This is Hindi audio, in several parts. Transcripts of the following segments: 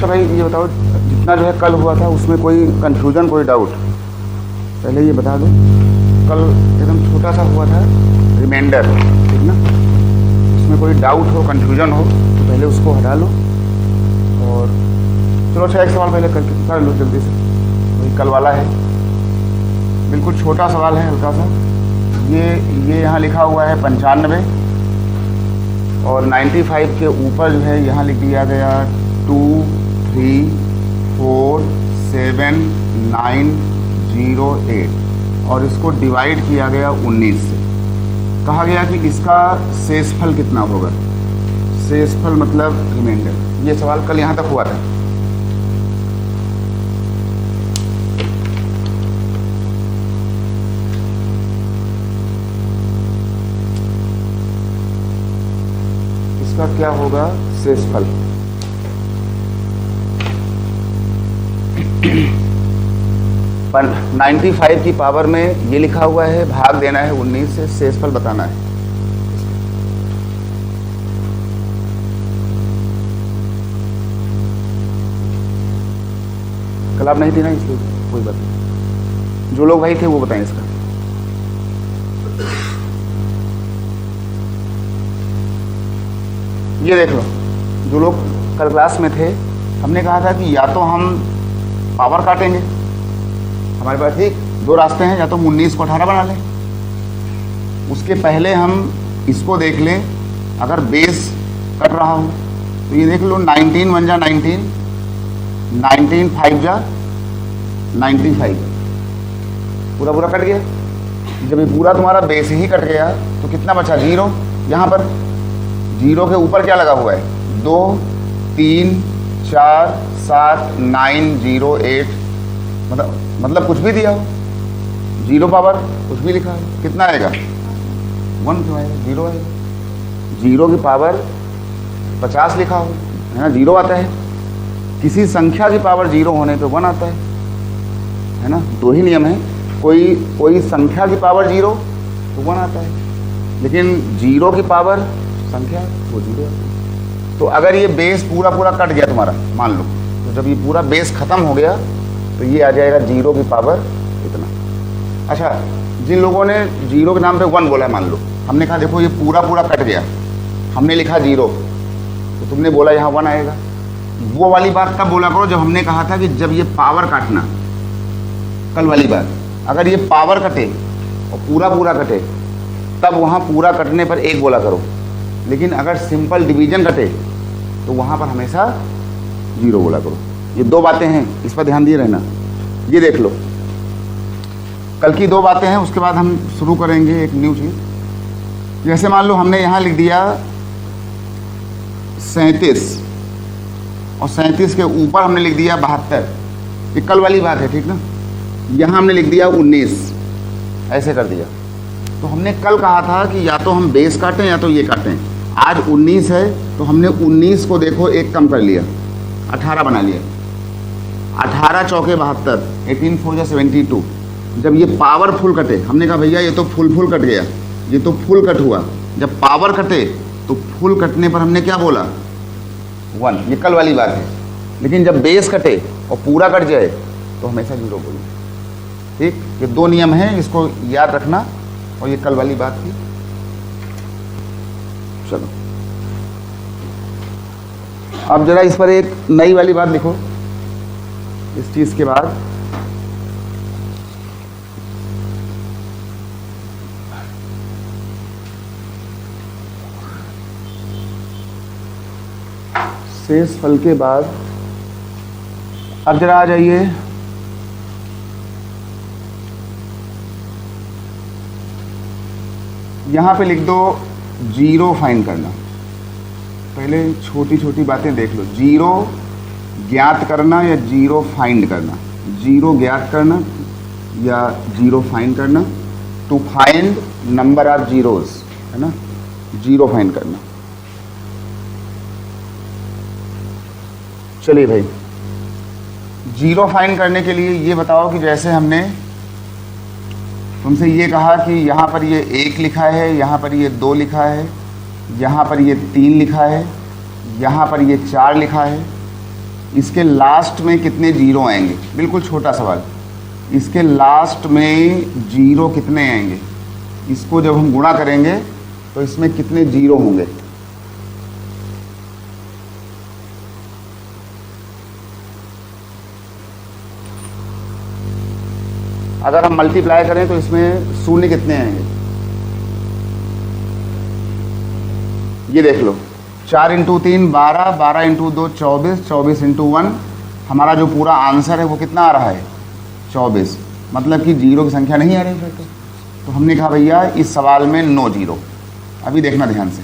अच्छा भाई ये बताओ, जितना जो है कल हुआ था उसमें कोई कन्फ्यूज़न, कोई डाउट पहले ये बता दो। कल एकदम छोटा सा हुआ था रिमाइंडर, ठीक ना, उसमें कोई डाउट हो, कन्फ्यूज़न हो तो पहले उसको हटा लो। और चलो अच्छा, एक सवाल पहले करके कर लो जल्दी से, वही कल वाला है, बिल्कुल छोटा सवाल है, हल्का सा। ये यहाँ लिखा हुआ है 95 और 95 के ऊपर जो है यहाँ लिख दिया गया 2 3 4 7 9 0 8 और इसको डिवाइड किया गया 19 से। कहा गया कि इसका शेषफल कितना होगा। शेषफल मतलब रिमाइंडर। ये सवाल कल यहाँ तक हुआ था। इसका क्या होगा शेषफल। पर 95 की पावर में ये लिखा हुआ है भाग देना है 19 से, शेषफल बताना है। कल आप नहीं थे ना, इसलिए कोई बात नहीं। जो लोग भाई थे वो बताएं इसका। ये देख लो, जो लोग कल क्लास में थे, हमने कहा था कि या तो हम पावर काटेंगे, हमारे पास ठीक दो रास्ते हैं, या तो 19 को 18 बना लें। उसके पहले हम इसको देख लें, अगर बेस कट रहा हो तो ये देख लो 19 1 जा 19, 19 5 जा 95, पूरा पूरा कट गया। जब ये पूरा तुम्हारा बेस ही कट गया तो कितना बचा, 0। यहाँ पर 0 के ऊपर क्या लगा हुआ है, 2 3 4 7 9 0 8, मतलब कुछ भी दिया हो, 0 पावर कुछ भी लिखा है, कितना आएगा 1 क्यों आएगा, 0 आएगा। 0 की पावर 50 लिखा हो, है ना, 0 आता है। किसी संख्या की पावर 0 होने पे 1 आता है ना। दो ही नियम है, कोई संख्या की पावर 0 तो 1 आता है, लेकिन 0 की पावर संख्या वो 0 आता है। तो अगर ये बेस पूरा पूरा कट गया तुम्हारा, मान लो, तो जब ये पूरा बेस खत्म हो गया तो ये आ जाएगा 0 की पावर इतना। अच्छा, जिन लोगों ने 0 के नाम पे 1 बोला है, मान लो हमने कहा देखो ये पूरा पूरा कट गया, हमने लिखा 0, तो तुमने बोला यहाँ 1 आएगा। वो वाली बात तब बोला करो जब हमने कहा था कि जब ये पावर काटना, कल वाली बात, अगर ये पावर कटे और पूरा पूरा कटे तब वहाँ पूरा कटने पर 1 बोला करो, लेकिन अगर सिंपल डिवीजन कटे तो वहाँ पर हमेशा 0 बोला करो। ये दो बातें हैं, इस पर ध्यान दिए रहना। ये देख लो, कल की दो बातें हैं, उसके बाद हम शुरू करेंगे एक न्यू चीज़। जैसे मान लो हमने यहाँ लिख दिया 37 और 37 के ऊपर हमने लिख दिया 72, ये कल वाली बात है, ठीक ना। यहाँ हमने लिख दिया 19, ऐसे कर दिया। तो हमने कल कहा था कि या तो हम बेस काटें या तो ये काटें। आज 19 है तो हमने 19 को देखो 1 कम कर लिया, 18 बना लिया। 18 चौके 72, 18 4 जा 72। जब ये पावर फुल कटे, हमने कहा भैया ये तो फुल कट गया, ये तो फुल कट हुआ। जब पावर कटे तो फुल कटने पर हमने क्या बोला, 1। ये कल वाली बात है। लेकिन जब बेस कटे और पूरा कट जाए तो हमेशा 0 बोलो, ठीक। ये दो नियम हैं, इसको याद रखना। और ये कल वाली बात थी। चलो अब जरा इस पर एक नई वाली बात लिखो इस चीज के बाद। शेषफल के बाद अब जरा आ जाइए यहाँ पे लिख दो 0 फाइंड करना। पहले छोटी छोटी बातें देख लो, 0 ज्ञात करना या 0 फाइंड करना। 0 ज्ञात करना या 0 फाइंड करना। To find number of zeros, है ना, 0 फाइंड करना। चलिए भाई, 0 फाइंड करने के लिए ये बताओ कि जैसे हमने तुमसे ये कहा कि यहाँ पर ये 1 लिखा है, यहाँ पर ये 2 लिखा है, यहाँ पर ये 3 लिखा है, यहाँ पर ये 4 लिखा है, इसके लास्ट में कितने जीरो आएंगे, बिल्कुल छोटा सवाल। इसके लास्ट में जीरो कितने आएंगे, इसको जब हम गुणा करेंगे तो इसमें कितने जीरो होंगे। अगर हम मल्टीप्लाई करें तो इसमें शून्य कितने आएंगे, ये देख लो। 4 इंटू 3 12, 12 इंटू 2 24, 24 इंटू 1, हमारा जो पूरा आंसर है वो कितना आ रहा है 24। मतलब कि जीरो की संख्या नहीं आ रही है। तो हमने कहा भैया इस सवाल में नो जीरो। अभी देखना ध्यान से,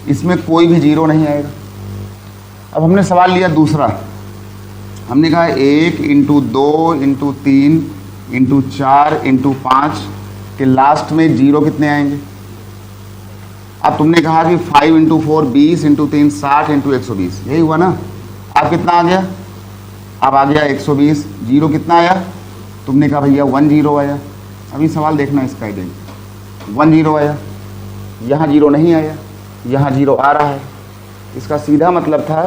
इसमें कोई भी जीरो नहीं आएगा। अब हमने सवाल लिया दूसरा, हमने कहा 1 इंटू 2 इंटू 3 इंटू 4 इंटू 5 के लास्ट में जीरो कितने आएंगे। अब तुमने कहा कि 5 इंटू 4 20 इंटू 3 60 इंटू 120, यही हुआ ना। अब कितना आ गया, अब आ गया 120। जीरो कितना आया, तुमने कहा भैया 1 जीरो आया। अभी सवाल देखना इसका ही, 1 जीरो आया, यहाँ जीरो नहीं आया, यहाँ जीरो आ रहा है। इसका सीधा मतलब था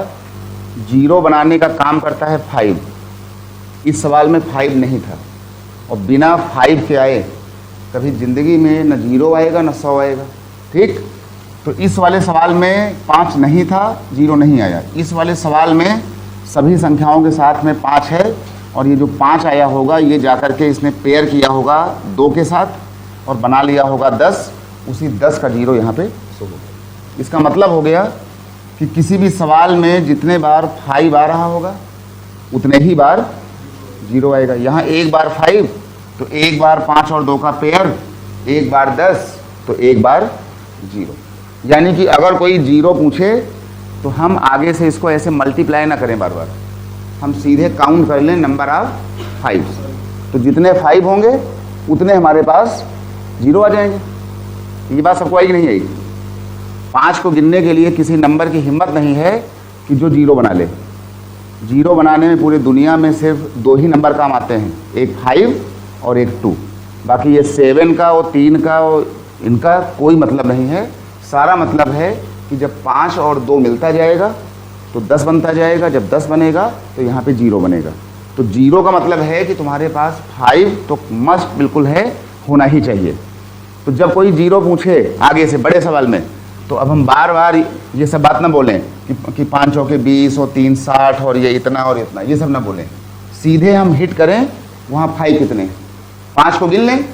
जीरो बनाने का काम करता है 5। इस सवाल में 5 नहीं था, और बिना 5 के आए कभी ज़िंदगी में न जीरो आएगा न 100 आएगा। ठीक, तो इस वाले सवाल में 5 नहीं था, जीरो नहीं आया। इस वाले सवाल में सभी संख्याओं के साथ में 5 है, और ये जो 5 आया होगा ये जाकर के इसने पेयर किया होगा 2 के साथ और बना लिया होगा 10। उसी 10 का जीरो यहाँ पे शो होगा। इसका मतलब हो गया कि किसी भी सवाल में जितने बार 5 आ रहा होगा उतने ही बार जीरो आएगा। यहाँ एक बार 5 तो एक बार 5 और 2 का पेयर, एक बार 10 तो एक बार जीरो। यानी कि अगर कोई जीरो पूछे तो हम आगे से इसको ऐसे मल्टीप्लाई ना करें बार बार, हम सीधे काउंट कर लें नंबर ऑफ 5। तो जितने 5 होंगे उतने हमारे पास जीरो आ जाएंगे। ये बात सबको आई कि नहीं आई। 5 को गिनने के लिए किसी नंबर की हिम्मत नहीं है कि जो जीरो बना ले। जीरो बनाने में पूरी दुनिया में सिर्फ 2 ही नंबर काम आते हैं, एक 5 और एक 2। बाकी ये 7 का और 3 का और इनका कोई मतलब नहीं है। सारा मतलब है कि जब 5 और 2 मिलता जाएगा तो 10 बनता जाएगा, जब 10 बनेगा तो यहाँ पे जीरो बनेगा। तो जीरो का मतलब है कि तुम्हारे पास 5 तो मस्ट बिल्कुल है, होना ही चाहिए। तो जब कोई जीरो पूछे आगे से बड़े सवाल में, तो अब हम बार बार ये सब बात ना बोलें कि 5 चौके 20 और 3 60 और ये इतना और इतना, ये सब ना बोलें। सीधे हम हिट करें वहाँ 5 कितने, 5 को गिन लें,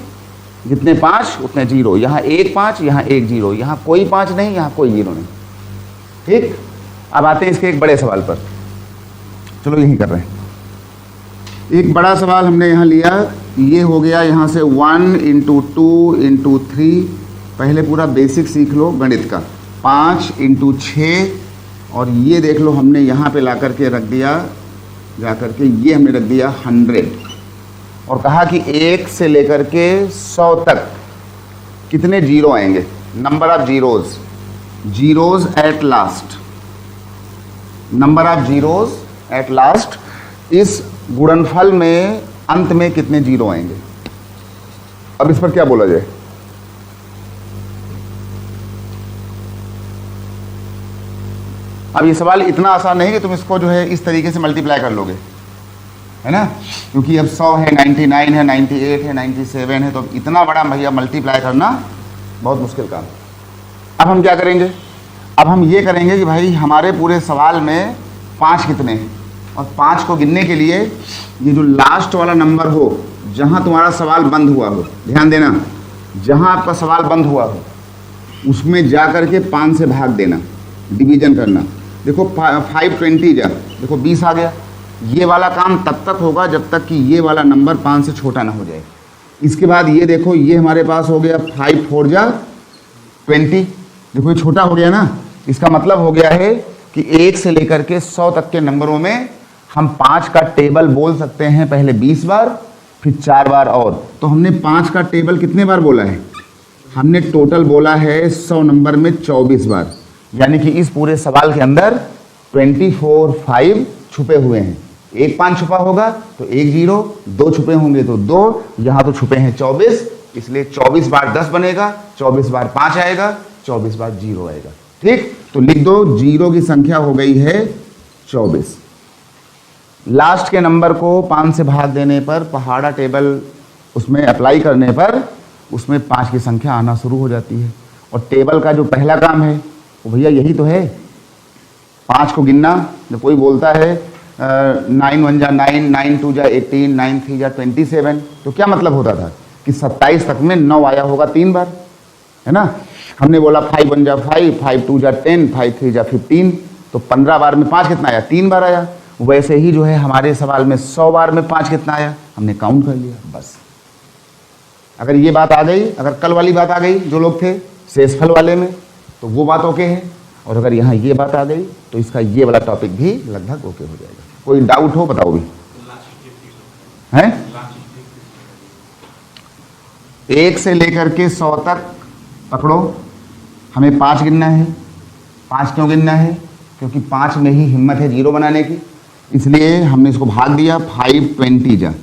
जितने 5 उतने जीरो। यहाँ एक 5, यहाँ एक जीरो, यहाँ कोई 5 नहीं, यहाँ कोई जीरो नहीं। ठीक, अब आते हैं इसके एक बड़े सवाल पर। चलो यही कर रहे हैं। एक बड़ा सवाल हमने यहाँ लिया, ये हो गया यहाँ से 1 इंटू 2 इंटू 3। पहले पूरा बेसिक सीख लो गणित का। 5 इंटू 6, और ये देख लो हमने यहाँ पे ला करके रख दिया, जा करके ये हमने रख दिया 100, और कहा कि 1 से लेकर के 100 तक कितने जीरो आएंगे, number of zeros, zeros at last, number of zeros at last. इस गुणनफल में अंत में कितने जीरो आएंगे। अब इस पर क्या बोला जाए। अब ये सवाल इतना आसान नहीं कि तुम इसको जो है इस तरीके से मल्टीप्लाई कर लोगे, है ना, क्योंकि अब 100 है, 99 है, 98 है, 97 है, तो अब इतना बड़ा भैया मल्टीप्लाई करना बहुत मुश्किल काम। अब हम क्या करेंगे, अब हम ये करेंगे कि भाई हमारे पूरे सवाल में 5 कितने हैं, और 5 को गिनने के लिए ये जो लास्ट वाला नंबर हो, जहाँ तुम्हारा सवाल बंद हुआ हो, ध्यान देना, जहाँ आपका सवाल बंद हुआ हो उसमें जा कर के 5 से भाग देना, डिवीजन करना। देखो 5 20 जा, देखो 20 आ गया। ये वाला काम तब तक होगा जब तक कि ये वाला नंबर 5 से छोटा ना हो जाए। इसके बाद ये देखो, ये हमारे पास हो गया 5 4 जा 20, देखो ये छोटा हो गया ना। इसका मतलब हो गया है कि 1 से लेकर के 100 तक के नंबरों में हम 5 का टेबल बोल सकते हैं, पहले 20 बार, फिर 4 बार और। तो हमने 5 का टेबल कितने बार बोला है, हमने टोटल बोला है 100 नंबर में 24 बार। यानी कि इस पूरे सवाल के अंदर 24 5 छुपे हुए हैं। एक 5 छुपा होगा तो एक जीरो, 2 छुपे होंगे तो 2, यहाँ तो छुपे हैं 24, इसलिए 24 बार 10 बनेगा, 24 बार 5 आएगा, 24 बार जीरो आएगा। ठीक, तो लिख दो जीरो की संख्या हो गई है 24। लास्ट के नंबर को 5 से भाग देने पर पहाड़ा टेबल उसमें अप्लाई करने पर उसमें 5 की संख्या आना शुरू हो जाती है। और टेबल का जो पहला काम है वो भैया यही तो है, 5 को गिनना। जब कोई बोलता है 9 1 जा 9, 9 2 जा 18, 9 3 जा 27, तो क्या मतलब होता था कि 27 तक में 9 आया होगा 3 बार, है ना। हमने बोला 5 1 जा 5, 5 2 जा 10, 5 3 जा 15, तो 15 बार में 5 कितना आया? 3 बार आया। वैसे ही जो है हमारे सवाल में 100 बार में 5 कितना आया? हमने काउंट कर लिया, बस। अगर ये बात आ गई, अगर कल वाली बात आ गई जो लोग थे शेषफल वाले में, तो वो बात ओके है। और अगर यहाँ ये बात आ गई तो इसका ये वाला टॉपिक भी लगभग ओके हो जाएगा। कोई डाउट हो बताओ भी है? 1 से लेकर के 100 तक पकड़ो, हमें 5 गिनना है। 5 क्यों गिनना है? क्योंकि 5 में ही हिम्मत है 0 बनाने की, इसलिए हमने इसको भाग दिया। 5 20 जा,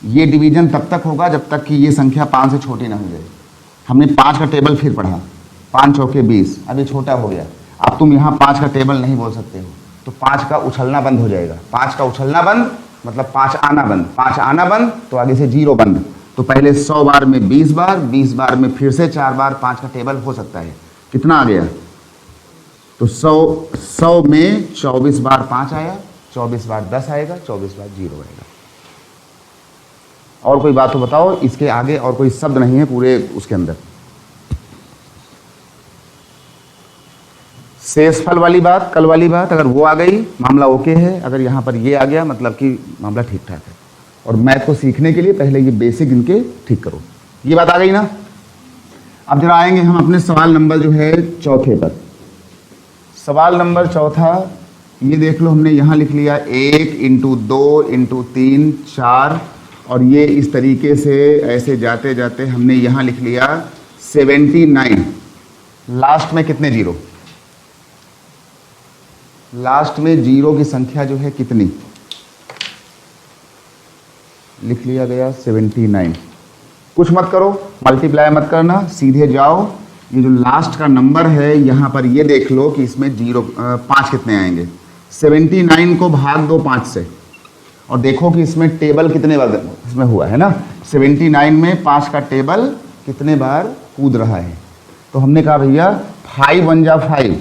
ये डिवीजन तब तक होगा जब तक कि ये संख्या 5 से छोटी ना हो जाए। हमने 5 का टेबल फिर पढ़ा, 5 चौके 20, अब ये छोटा हो गया। अब तुम यहाँ 5 का टेबल नहीं बोल सकते हो, तो 5 का उछलना बंद हो जाएगा। 5 का उछलना बंद मतलब 5 आना बंद, 5 आना बंद तो आगे से 0 बंद। तो पहले 100 बार में 20 बार, 20 बार में फिर से 4 बार 5 का टेबल हो सकता है। कितना आ गया? तो 100 में 24 बार 5 आया, 24 बार 10 आएगा, 24 बार 0 आएगा। और कोई बात तो बताओ, इसके आगे और कोई शब्द नहीं है पूरे उसके अंदर। शेषफल वाली बात, कल वाली बात, अगर वो आ गई मामला ओके है। अगर यहाँ पर ये आ गया मतलब कि मामला ठीक ठाक है। और मैथ को सीखने के लिए पहले ये बेसिक इनके ठीक करो। ये बात आ गई ना। अब जरा आएंगे हम अपने सवाल नंबर जो है चौथे पर। सवाल नंबर चौथा, ये देख लो, हमने यहाँ लिख लिया 1 × 2 × 3 4, और ये इस तरीके से ऐसे जाते जाते हमने यहाँ लिख लिया 79। लास्ट में कितने 0? लास्ट में 0 की संख्या जो है कितनी? लिख लिया गया 79। कुछ मत करो, मल्टीप्लाई मत करना, सीधे जाओ। ये जो लास्ट का नंबर है यहाँ पर ये देख लो कि इसमें 5 कितने आएंगे। 79 को भाग दो 5 से और देखो कि इसमें टेबल कितने बार इसमें हुआ है ना। 79 में 5 का टेबल कितने बार कूद रहा है। तो हमने कहा भैया 5 1 जा 5,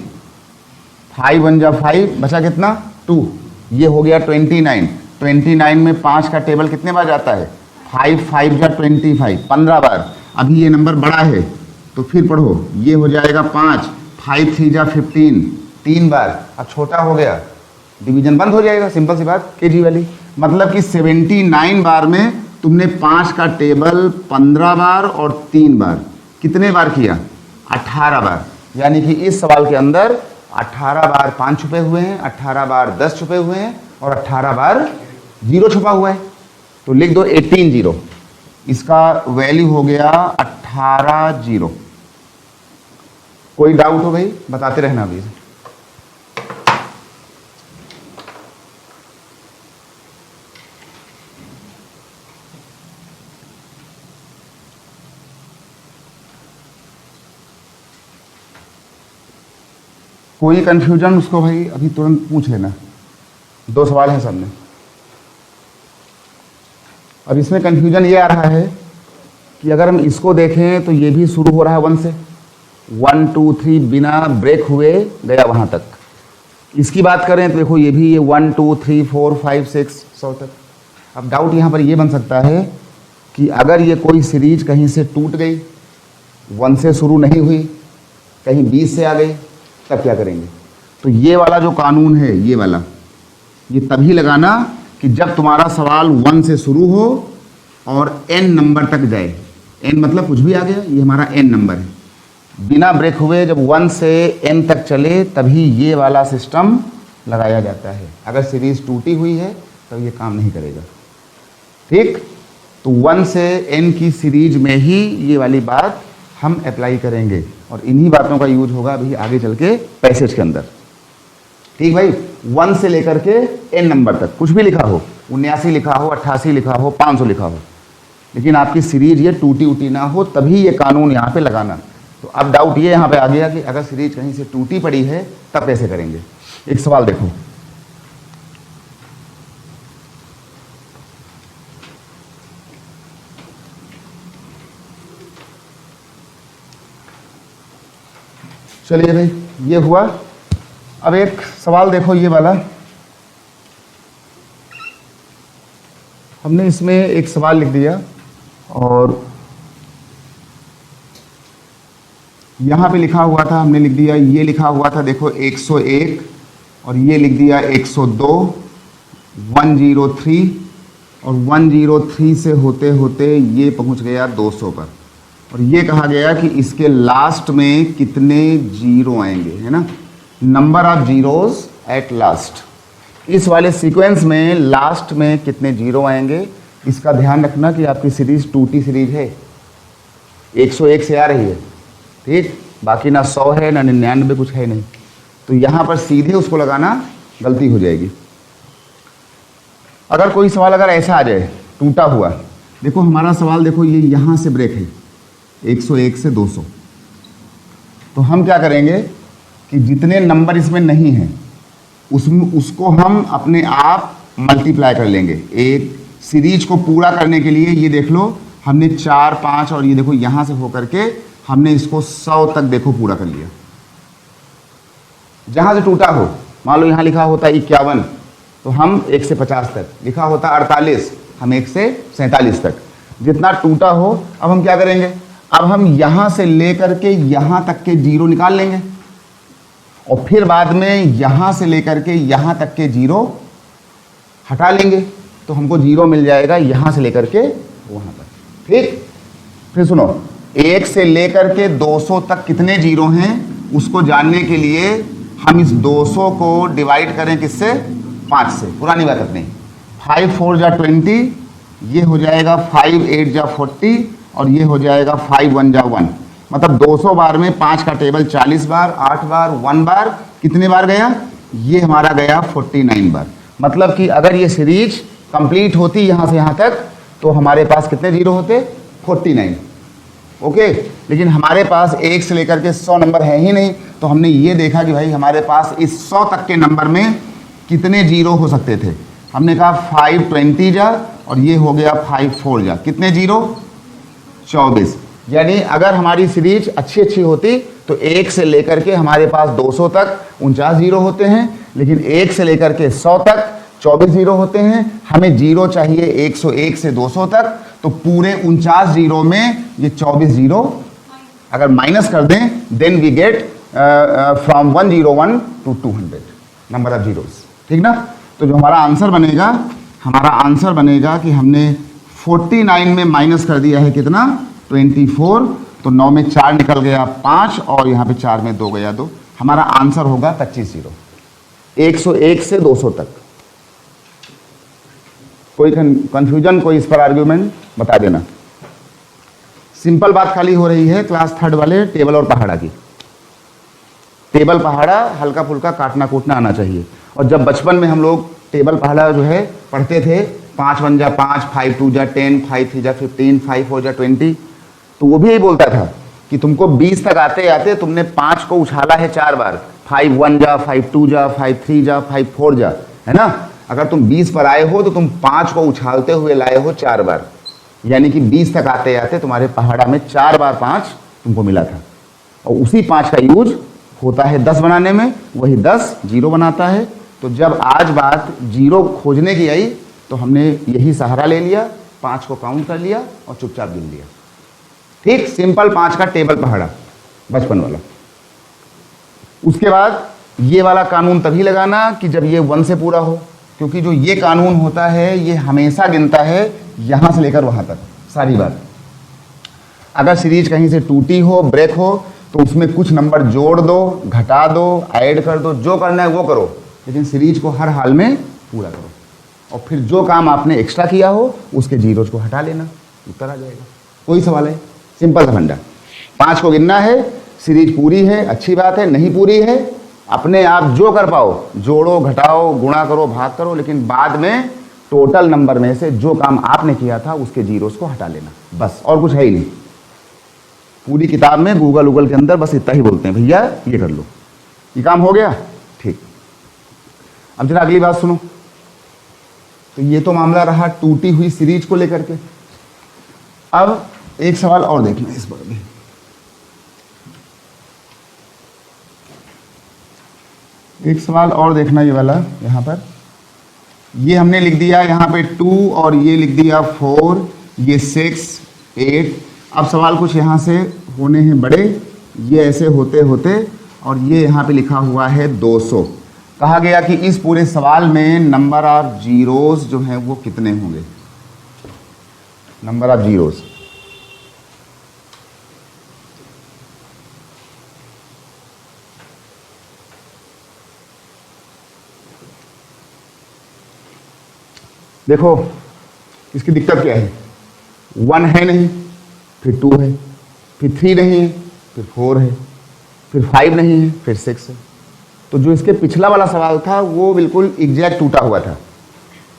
5 1 जा 5, बचा कितना? 2। ये हो गया 29। 29 में 5 का टेबल कितने बार जाता है? 5 5 जा 25, 15 बार। अभी ये नंबर बड़ा है तो फिर पढ़ो, ये हो जाएगा 5, 5 3 जा 15, 3 बार। अब छोटा हो गया, डिवीजन बंद हो जाएगा, सिंपल सी बात, केजी वाली। मतलब कि 79 बार में तुमने 5 का टेबल 15 बार और 3 बार कितने बार किया? 18 बार। यानी कि इस सवाल के अंदर 18 बार 5 छुपे हुए हैं, 18 बार 10 छुपे हुए हैं और 18 बार 0 छुपा हुआ है। तो लिख दो 18 0। इसका वैल्यू हो गया 18 0। कोई डाउट हो भाई बताते रहना अभी। कोई कंफ्यूजन उसको भाई अभी तुरंत पूछ लेना। 2 सवाल हैं सामने। अब इसमें कंफ्यूजन ये आ रहा है कि अगर हम इसको देखें तो ये भी शुरू हो रहा है 1 से, 1 2 3 बिना ब्रेक हुए गया वहाँ तक। इसकी बात करें तो देखो ये भी ये 1 2 3 4 5 6 100 तक। अब डाउट यहाँ पर ये बन सकता है कि अगर ये कोई सीरीज कहीं से टूट गई, 1 से शुरू नहीं हुई, कहीं 20 से आ गई, तब क्या करेंगे? तो ये वाला जो कानून है, ये वाला, ये तभी लगाना कि जब तुम्हारा सवाल 1 से शुरू हो और n नंबर तक जाए। n मतलब कुछ भी आ गया, ये हमारा n नंबर है। बिना ब्रेक हुए जब 1 से n तक चले तभी ये वाला सिस्टम लगाया जाता है। अगर सीरीज टूटी हुई है तो ये काम नहीं करेगा। ठीक, तो 1 से n की सीरीज में ही ये वाली बात हम अप्लाई करेंगे और इन्हीं बातों का यूज होगा अभी आगे चल के पैसेज के अंदर। ठीक भाई, 1 से लेकर के n नंबर तक कुछ भी लिखा हो, 79 लिखा हो, 88 लिखा हो, 500 लिखा हो, लेकिन आपकी सीरीज ये टूटी उटी ना हो तभी ये कानून यहाँ पे लगाना। तो अब डाउट ये यहाँ पे आ गया कि अगर सीरीज कहीं से टूटी पड़ी है तब कैसे करेंगे। एक सवाल देखो, चलिए भाई, ये हुआ। अब एक सवाल देखो, ये वाला हमने इसमें एक सवाल लिख दिया और यहाँ पे लिखा हुआ था, हमने लिख दिया, ये लिखा हुआ था देखो 101 और ये लिख दिया 102, 103 और 103 से होते होते ये पहुँच गया 200 पर। और ये कहा गया कि इसके लास्ट में कितने जीरो आएंगे, है ना, number of zeros at last. इस वाले सीक्वेंस में लास्ट में कितने जीरो आएंगे, इसका ध्यान रखना कि आपकी सीरीज टूटी सीरीज है, 101 से आ रही है, ठीक, बाकी ना 100 है ना 99, कुछ है नहीं, तो यहाँ पर सीधे उसको लगाना गलती हो जाएगी। अगर कोई सवाल अगर ऐसा आ जाए टूटा हुआ, देखो हमारा सवाल देखो ये यहाँ से ब्रेक है 101 से 200, तो हम क्या करेंगे कि जितने नंबर इसमें नहीं हैं उसको हम अपने आप मल्टीप्लाई कर लेंगे। एक सीरीज को पूरा करने के लिए ये देख लो हमने 4, 5 और ये देखो यहाँ से होकर के हमने इसको 100 तक देखो पूरा कर लिया। जहाँ से टूटा हो, मान लो यहाँ लिखा होता 51 तो हम 1 से 50 तक, लिखा होता 48 हम 1 से 47 तक, जितना टूटा हो। अब हम क्या करेंगे, अब हम यहाँ से लेकर के यहाँ तक के जीरो निकाल लेंगे और फिर बाद में यहाँ से लेकर के यहाँ तक के जीरो हटा लेंगे, तो हमको जीरो मिल जाएगा यहाँ से लेकर के वहाँ तक, ठीक। फिर सुनो, 1 से लेकर के 200 तक कितने जीरो हैं उसको जानने के लिए हम इस 200 को डिवाइड करें किससे, 5 से, पुरानी बात अपनी, 5 4 जा 20, ये हो जाएगा 5 8 जा 40 और ये हो जाएगा 5 1 जा 1, मतलब 200 बार में 5 का टेबल 40 बार, 8 बार, 1 बार, कितने बार गया, ये हमारा गया 49 बार। मतलब कि अगर ये सीरीज कंप्लीट होती यहाँ से यहाँ तक तो हमारे पास कितने जीरो होते, 49, ओके। लेकिन हमारे पास 1 से लेकर के 100 नंबर है ही नहीं, तो हमने ये देखा कि भाई हमारे पास इस 100 तक के नंबर में कितने जीरो हो सकते थे। हमने कहा 5 20 जा और ये हो गया 5 4 जा, कितने जीरो, 24। यानी अगर हमारी सीरीज अच्छी होती तो 1 से लेकर के हमारे पास 200 तक 49 जीरो होते हैं, लेकिन 1 से लेकर के 100 तक 24 जीरो होते हैं। हमें जीरो चाहिए 101 से 200 तक, तो पूरे 49 जीरो में ये 24 जीरो अगर माइनस कर दें then we get from 101 to 200 number of zeros, ठीक ना। तो जो हमारा आंसर बनेगा कि हमने 49 में माइनस कर दिया है कितना, 24, तो 9 में 4 निकल गया 5 और यहाँ पे 4 में 2 गया 2, हमारा आंसर होगा 25 जीरो, 101 से 200 तक। कोई कंफ्यूजन, कोई इस पर आर्ग्यूमेंट बता देना। सिंपल बात खाली हो रही है क्लास 3rd वाले टेबल और पहाड़ा की। टेबल पहाड़ा हल्का फुल्का काटना कूटना आना चाहिए। और जब बचपन में हम लोग टेबल पहाड़ा जो है पढ़ते थे, 5 1 जा 5, 5 2 जा 10, 5 3 जा 15, 5 4 जा 20, तो वो भी यही बोलता था कि तुमको 20 तक आते आते तुमने 5 को उछाला है 4 बार, 5 1 जा, 5 2 जा, 5 3 जा, 5 4 जा, है ना। अगर तुम 20 पर आए हो तो तुम 5 को उछालते हुए लाए हो 4 बार, यानी कि 20 तक आते आते तुम्हारे पहाड़ा में 4 बार 5 तुमको मिला था। और उसी 5 का यूज होता है 10 बनाने में, वही 10 जीरो बनाता है। तो जब आज बात जीरो खोजने की आई तो हमने यही सहारा ले लिया, 5 को काउंट कर लिया और चुपचाप गिन लिया, ठीक। सिंपल 5 का टेबल पहाड़ा बचपन वाला। उसके बाद ये वाला कानून तभी लगाना कि जब ये 1 से पूरा हो, क्योंकि जो ये कानून होता है ये हमेशा गिनता है यहाँ से लेकर वहाँ तक सारी बात। अगर सीरीज कहीं से टूटी हो, ब्रेक हो, तो उसमें कुछ नंबर जोड़ दो, घटा दो, ऐड कर दो, जो करना है वो करो, लेकिन सीरीज को हर हाल में पूरा करो। और फिर जो काम आपने एक्स्ट्रा किया हो उसके जीरोज को हटा लेना, उत्तर आ जाएगा। कोई सवाल है, सिंपल सा फंडा। 5 को गिनना है, सीरीज पूरी है अच्छी बात है, नहीं पूरी है अपने आप जो कर पाओ जोड़ो, घटाओ, गुणा करो, भाग करो, लेकिन बाद में टोटल नंबर में से जो काम आपने किया था उसके जीरोस को हटा लेना, बस। और कुछ है ही नहीं। पूरी किताब में गूगल के अंदर बस इतना ही बोलते हैं, भैया ये कर लो, ये काम हो गया, ठीक। अब जरा अगली बात सुनो। तो ये तो मामला रहा टूटी हुई सीरीज को लेकर के। अब एक सवाल और देखना इस बार में। एक सवाल और देखना ये वाला, यहाँ पर ये हमने लिख दिया यहाँ पे 2 और ये लिख दिया 4, ये 6, 8। अब सवाल कुछ यहाँ से होने हैं बड़े, ये ऐसे होते होते और ये यहाँ पे लिखा हुआ है 200। कहा गया कि इस पूरे सवाल में नंबर ऑफ जीरोस जो हैं वो कितने होंगे, नंबर ऑफ जीरोस। देखो इसकी दिक्कत क्या है, 1 है नहीं, फिर 2 है, फिर 3 नहीं है, फिर 4 है, फिर 5 नहीं है, फिर 6 है। तो जो इसके पिछला वाला सवाल था वो बिल्कुल एग्जैक्ट टूटा हुआ था।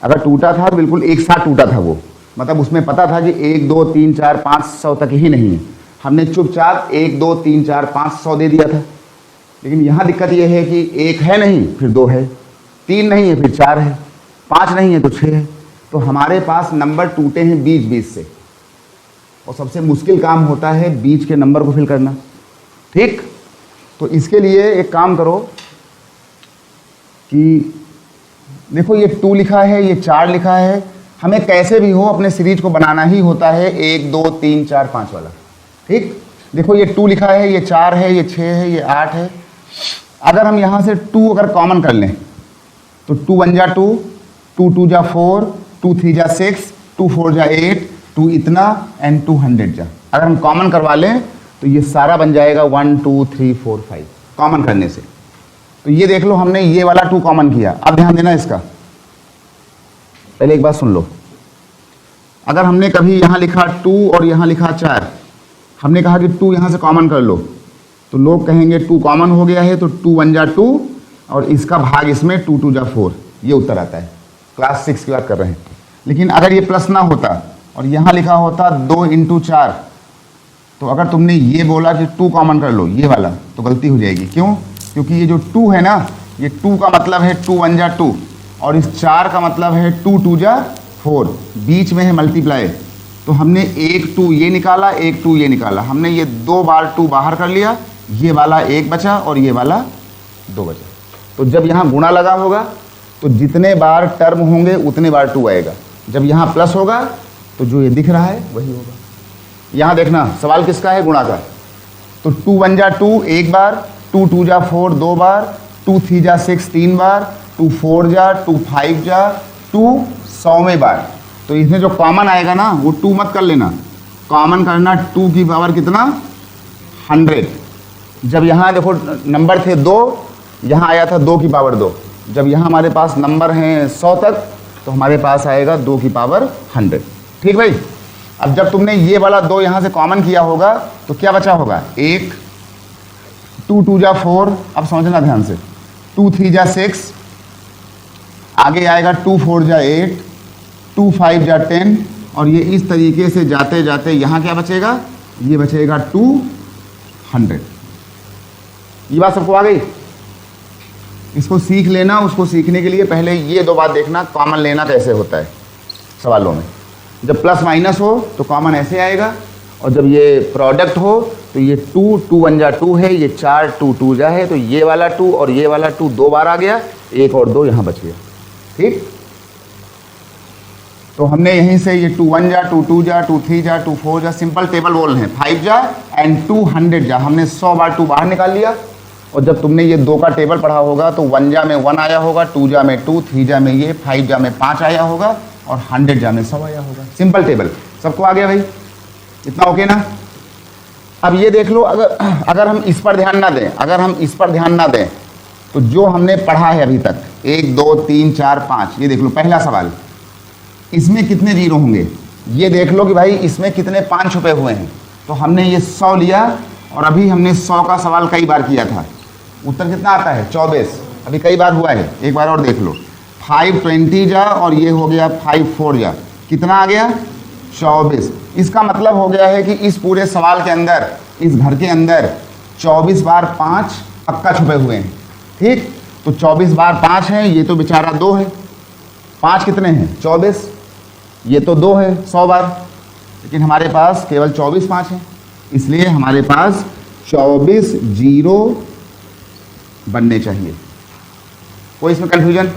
अगर टूटा था तो बिल्कुल एक साथ टूटा था वो, मतलब उसमें पता था कि 1 2 3 4 500 तक ही नहीं है। हमने चुपचाप 1 2 3 4 500 दे दिया था। लेकिन यहाँ दिक्कत ये है कि 1 है नहीं, फिर 2 है, 3 नहीं है, फिर 4 है, 5 नहीं है तो 6 है। तो हमारे पास नंबर टूटे हैं बीच बीच से, और सबसे मुश्किल काम होता है बीच के नंबर को फिल करना। ठीक, तो इसके लिए एक काम करो कि देखो ये 2 लिखा है, ये 4 लिखा है, हमें कैसे भी हो अपने सीरीज को बनाना ही होता है 1 2 3 4 5 वाला। ठीक, देखो ये 2 लिखा है, ये 4 है, ये 6 है, ये 8 है। अगर हम यहाँ से 2 अगर कॉमन कर लें तो 2 1 जा 2, 2 2 जा 4, 2 3 जा 6, 2 4 जा 8, 2 इतना एंड 200 जा। अगर हम कॉमन करवा लें तो ये सारा बन जाएगा 1 2 3 4 5 कॉमन करने से। तो ये देख लो हमने ये वाला 2 कॉमन किया। अब ध्यान देना इसका, पहले एक बात सुन लो। अगर हमने कभी यहाँ लिखा 2 और यहाँ लिखा 4, हमने कहा कि 2 यहाँ से कॉमन कर लो, तो लोग कहेंगे 2 कॉमन हो गया है तो 2 1 जा 2 और इसका भाग इसमें 2 2 जा 4, ये उत्तर आता है। क्लास 6 की बात कर रहे हैं। लेकिन अगर ये प्लस ना होता और यहाँ लिखा होता 2 × 4, तो अगर तुमने ये बोला कि 2 कॉमन कर लो ये वाला, तो गलती हो जाएगी। क्यों? क्योंकि ये जो 2 है ना, ये 2 का मतलब है 2 1 जा 2 और इस 4 का मतलब है 2 2 जा 4, बीच में है मल्टीप्लाई। तो हमने एक 2 ये निकाला, एक 2 ये निकाला, हमने ये 2 बार 2 बाहर कर लिया, ये वाला 1 बचा और ये वाला 2 बचा। तो जब यहाँ गुणा लगा होगा तो जितने बार टर्म होंगे उतने बार 2 आएगा। जब यहाँ प्लस होगा तो जो ये दिख रहा है वही होगा। यहाँ देखना सवाल किसका है, गुणा का। तो 2 1 जा 2 एक बार, 2 2 जा 4 2 बार, 2 3 जा 6 3 बार, 2 4 जा 2 5 जा 2 100वें बार। तो इसमें जो कॉमन आएगा ना वो 2 मत कर लेना, कॉमन करना 2 की पावर कितना 100। जब यहाँ देखो नंबर थे 2, यहाँ आया था 2 की पावर 2। जब यहाँ हमारे पास नंबर हैं 100 तक तो हमारे पास आएगा 2 की पावर 100। ठीक भाई। अब जब तुमने ये वाला 2 यहाँ से कॉमन किया होगा तो क्या बचा होगा, 1, 2 2 जा 4, अब समझना ध्यान से, 2 3 जा 6, आगे आएगा 2 4 जा 8, 2 5 जा 10 और ये इस तरीके से जाते जाते यहाँ क्या बचेगा, ये बचेगा 200। ये बात सबको आ गई? इसको सीख लेना। उसको सीखने के लिए पहले ये 2 बात देखना, कॉमन लेना कैसे होता है सवालों में। जब प्लस माइनस हो तो कॉमन ऐसे आएगा, और जब ये प्रोडक्ट हो तो ये 2 2 1 जा 2 है, ये 4 2 2 जा है, तो ये वाला 2 और ये वाला 2 2 बार आ गया, 1 और 2 यहाँ बच गया। ठीक, तो हमने यहीं से ये 2 1 जा 2 2 जा 2 3 जा 2 4 जा, सिंपल टेबल बोल रहे हैं, 5 जा एंड 200 जा, हमने 100 बार 2 बाहर निकाल लिया। और जब तुमने ये 2 का टेबल पढ़ा होगा तो 1 जा में 1 आया होगा, 2 जा में 2, 3 जा में ये, 5 जा में 5 आया होगा और 100 जा में 100 आया होगा। Simple table. सबको आ गया भाई? इतना ओके ना? अब ये देख लो, अगर हम इस पर ध्यान ना दें, अगर हम इस पर ध्यान ना दें तो जो हमने पढ़ा है अभी तक 1 2 3 4 5, ये देख लो पहला सवाल, इसमें कितने जीरो होंगे ये देख लो कि भाई इसमें कितने 5 छुपे हुए हैं। तो हमने ये 100 लिया और अभी हमने 100 का सवाल कई बार किया था, उत्तर कितना आता है 24। अभी कई बार हुआ है, एक बार और देख लो, 5 20 जा और ये हो गया 5 4 जा, कितना आ गया 24। इसका मतलब हो गया है कि इस पूरे सवाल के अंदर, इस घर के अंदर 24 बार 5 पक्का छुपे हुए हैं। ठीक, तो 24 बार 5 है, ये तो बेचारा 2 है, 5 कितने हैं 24, ये तो 2 है 100 बार, लेकिन हमारे पास केवल 24 5 है, इसलिए हमारे पास 24 जीरो बनने चाहिए। कोई इसमें कन्फ्यूजन?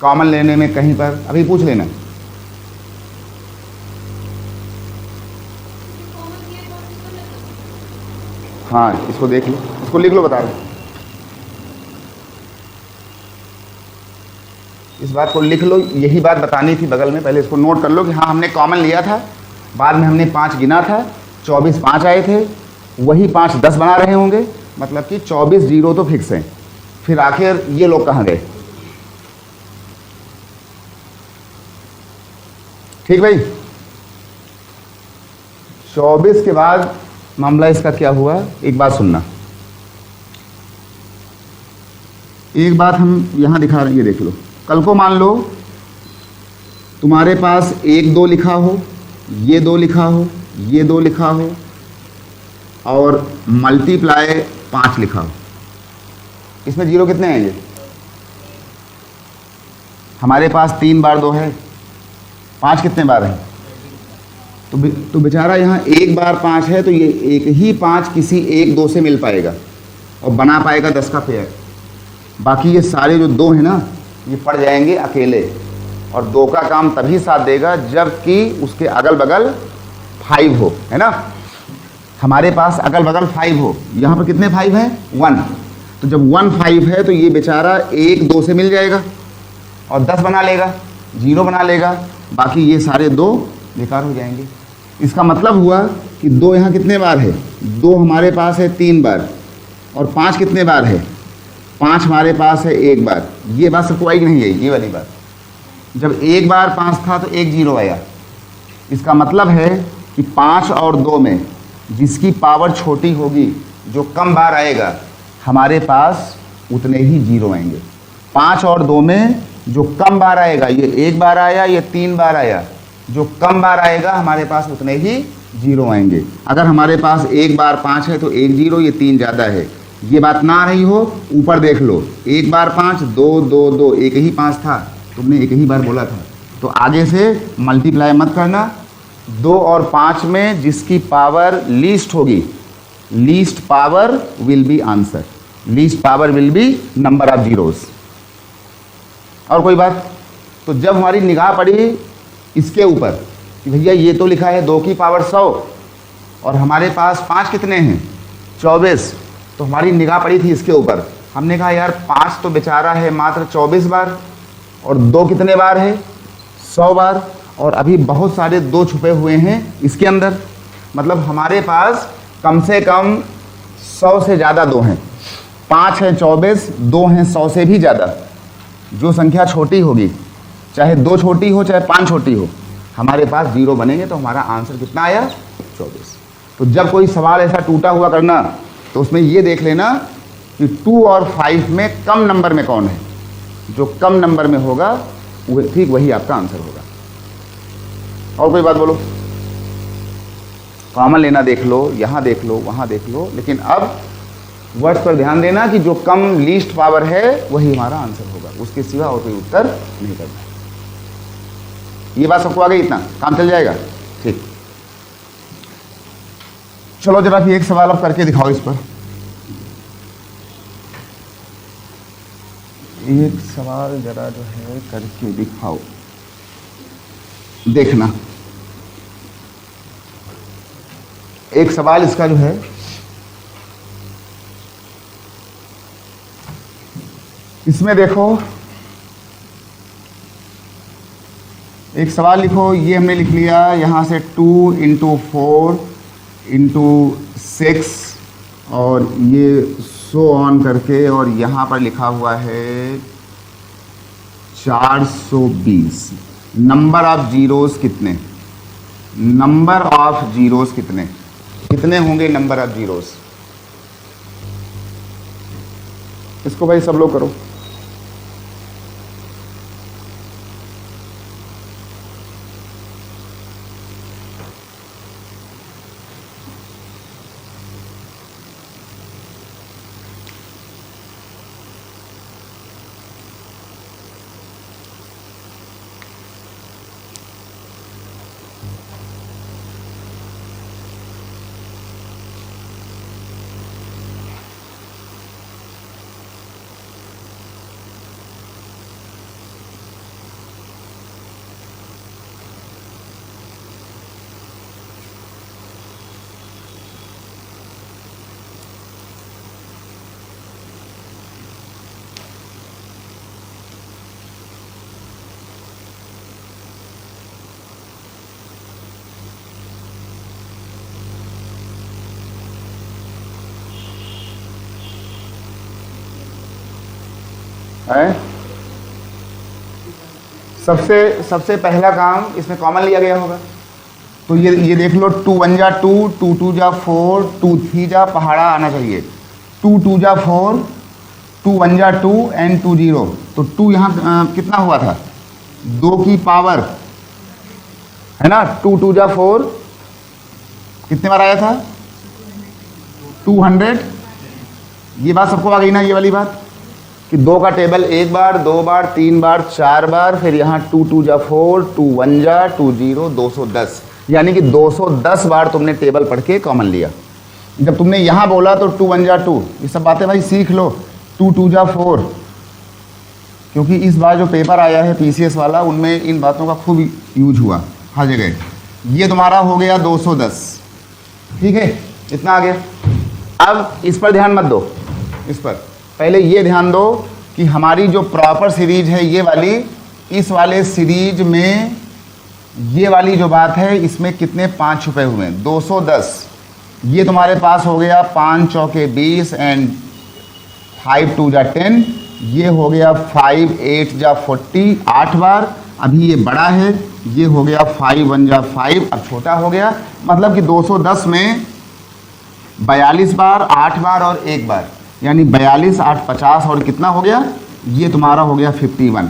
कॉमन लेने में कहीं पर अभी पूछ लेना। हाँ इसको देख लो, इसको लिख लो, बता रहे इस बात को लिख लो, यही बात बतानी थी बगल में, पहले इसको नोट कर लो कि हाँ हमने कॉमन लिया था, बाद में हमने 5 गिना था, 24 5 आए थे, वही 5 10 बना रहे होंगे, मतलब कि 24 जीरो तो फिक्स हैं। फिर आखिर ये लोग कहाँ गए? ठीक भाई, 24 के बाद मामला इसका क्या हुआ, एक बात सुनना। एक बात हम यहां दिखा रहे हैं, ये देख लो। कल को मान लो तुम्हारे पास 1 2 लिखा हो, ये 2 लिखा हो, ये 2 लिखा हो और मल्टीप्लाई 5 लिखा हो, इसमें जीरो कितने आएंगे? हमारे पास 3 बार 2 है, 5 कितने बार है? तो बेचारा यहाँ 1 बार 5 है, तो ये एक ही 5 किसी 1 2 से मिल पाएगा और बना पाएगा 10 का पेयर। बाकी ये सारे जो 2 हैं ना, ये पड़ जाएंगे अकेले, और 2 का काम तभी साथ देगा जबकि उसके अगल बगल 5 हो, है ना। हमारे पास अगल बगल 5 हो, यहाँ पर कितने 5 हैं? 1। तो जब 1 5 है तो ये बेचारा 1 2 से मिल जाएगा और 10 बना लेगा, 0 बना लेगा, बाकी ये सारे 2 बेकार हो जाएंगे। इसका मतलब हुआ कि 2 यहाँ कितने बार है? 2 हमारे पास है 3 बार, और 5 कितने बार है? 5 हमारे पास है 1 बार। ये बात सबको आई कि नहीं आई? ये वाली बात, जब 1 बार 5 था तो 1 0 आया। इसका मतलब है कि 5 और 2 में जिसकी पावर छोटी होगी, जो कम बार आएगा, हमारे पास उतने ही 0 आएंगे। 5 और 2 में जो कम बार आएगा, ये 1 बार आया, ये 3 बार आया, जो कम बार आएगा हमारे पास उतने ही 0 आएंगे। अगर हमारे पास 1 बार 5 है तो 1 0, ये 3 ज़्यादा है। ये बात ना आ रही हो, ऊपर देख लो, 1 बार 5 2 2 2, एक ही 5 था, तुमने एक ही बार बोला था, तो आगे से मल्टीप्लाई मत करना। 2 और 5 में जिसकी पावर लीस्ट होगी, least power will be answer, least power will be number of zeros. और कोई बात? तो जब हमारी निगाह पड़ी इसके ऊपर कि भैया ये तो लिखा है 2 की पावर 100 और हमारे पास 5 कितने हैं? 24, तो हमारी निगाह पड़ी थी इसके ऊपर। हमने कहा यार 5 तो बेचारा है मात्र 24 बार, और 2 कितने बार है? 100 बार, और अभी बहुत सारे 2 छुपे हुए हैं इसके अंदर। मतलब हमारे पास कम से कम 100 से ज़्यादा 2 हैं। 5 है 24, 2 हैं 100 से भी ज़्यादा। जो संख्या छोटी होगी, चाहे 2 छोटी हो चाहे 5 छोटी हो, हमारे पास 0 बनेंगे। तो हमारा आंसर कितना आया? 24। तो जब कोई सवाल ऐसा टूटा हुआ करना, तो उसमें ये देख लेना कि 2 और 5 में कम नंबर में कौन है। जो कम नंबर में होगा वो ठीक वही आपका आंसर होगा। और कोई बात बोलो? कॉमन लेना देख लो, यहाँ देख लो, वहाँ देख लो, लेकिन अब वर्ड्स पर ध्यान देना कि जो कम लीस्ट पावर है वही हमारा आंसर होगा, उसके सिवा और कोई उत्तर नहीं करना। ये बात सबको आ गई? इतना काम चल जाएगा? ठीक, चलो जरा फिर एक सवाल अब करके दिखाओ इस पर। एक सवाल जरा जो है करके दिखाओ, देखना। एक सवाल इसका जो है, इसमें देखो, एक सवाल लिखो, ये हमने लिख लिया यहाँ से 2 × 4 × 6 और ये सो ऑन करके, और यहाँ पर लिखा हुआ है 420। नंबर ऑफ जीरोस कितने? नंबर ऑफ जीरोस कितने? कितने होंगे नंबर ऑफ जीरोस? इसको भाई सब लोग करो। है। सबसे सबसे पहला काम इसमें कॉमन लिया गया होगा, तो ये देख लो, 2 1 जा 2, 2 2 जा 4, 2 3 जा पहाड़ा आना चाहिए, 2 2 जा 4, 2 1 जा 2 एंड 2 0। तो 2 यहाँ कितना हुआ था, 2 की पावर है ना, 2 2 जा 4 कितने बार आया था, 200। ये बात सबको आ गई ना, ये वाली बात कि 2 का टेबल 1 बार, 2 बार, 3 बार, 4 बार, फिर यहाँ 2 2 जा 4, 2 1 जा 2 0, 210, यानी कि 210 बार तुमने टेबल पढ़ के कॉमन लिया। जब तुमने यहाँ बोला तो 2 1 जा 2, ये सब बातें भाई सीख लो। 2 2 जा 4, क्योंकि इस बार जो पेपर आया है PCS वाला, उनमें इन बातों का खूब यूज हुआ हर जगह। ये तुम्हारा हो गया 210, ठीक है, इतना आ गया। अब इस पर ध्यान मत दो, इस पर पहले ये ध्यान दो कि हमारी जो प्रॉपर सीरीज है ये वाली, इस वाले सीरीज में ये वाली जो बात है इसमें कितने 5 छुपे हुए हैं, 210। ये तुम्हारे पास हो गया 5 चौके 20 एंड 5 2 जा 10, ये हो गया 5 8 जा 40, 8 बार। अभी ये बड़ा है, ये हो गया 5 1 जा 5, अब छोटा हो गया, मतलब कि 210 में 42 बार, 8 बार और 1 बार, यानी 42 8 50 और कितना हो गया, ये तुम्हारा हो गया 51।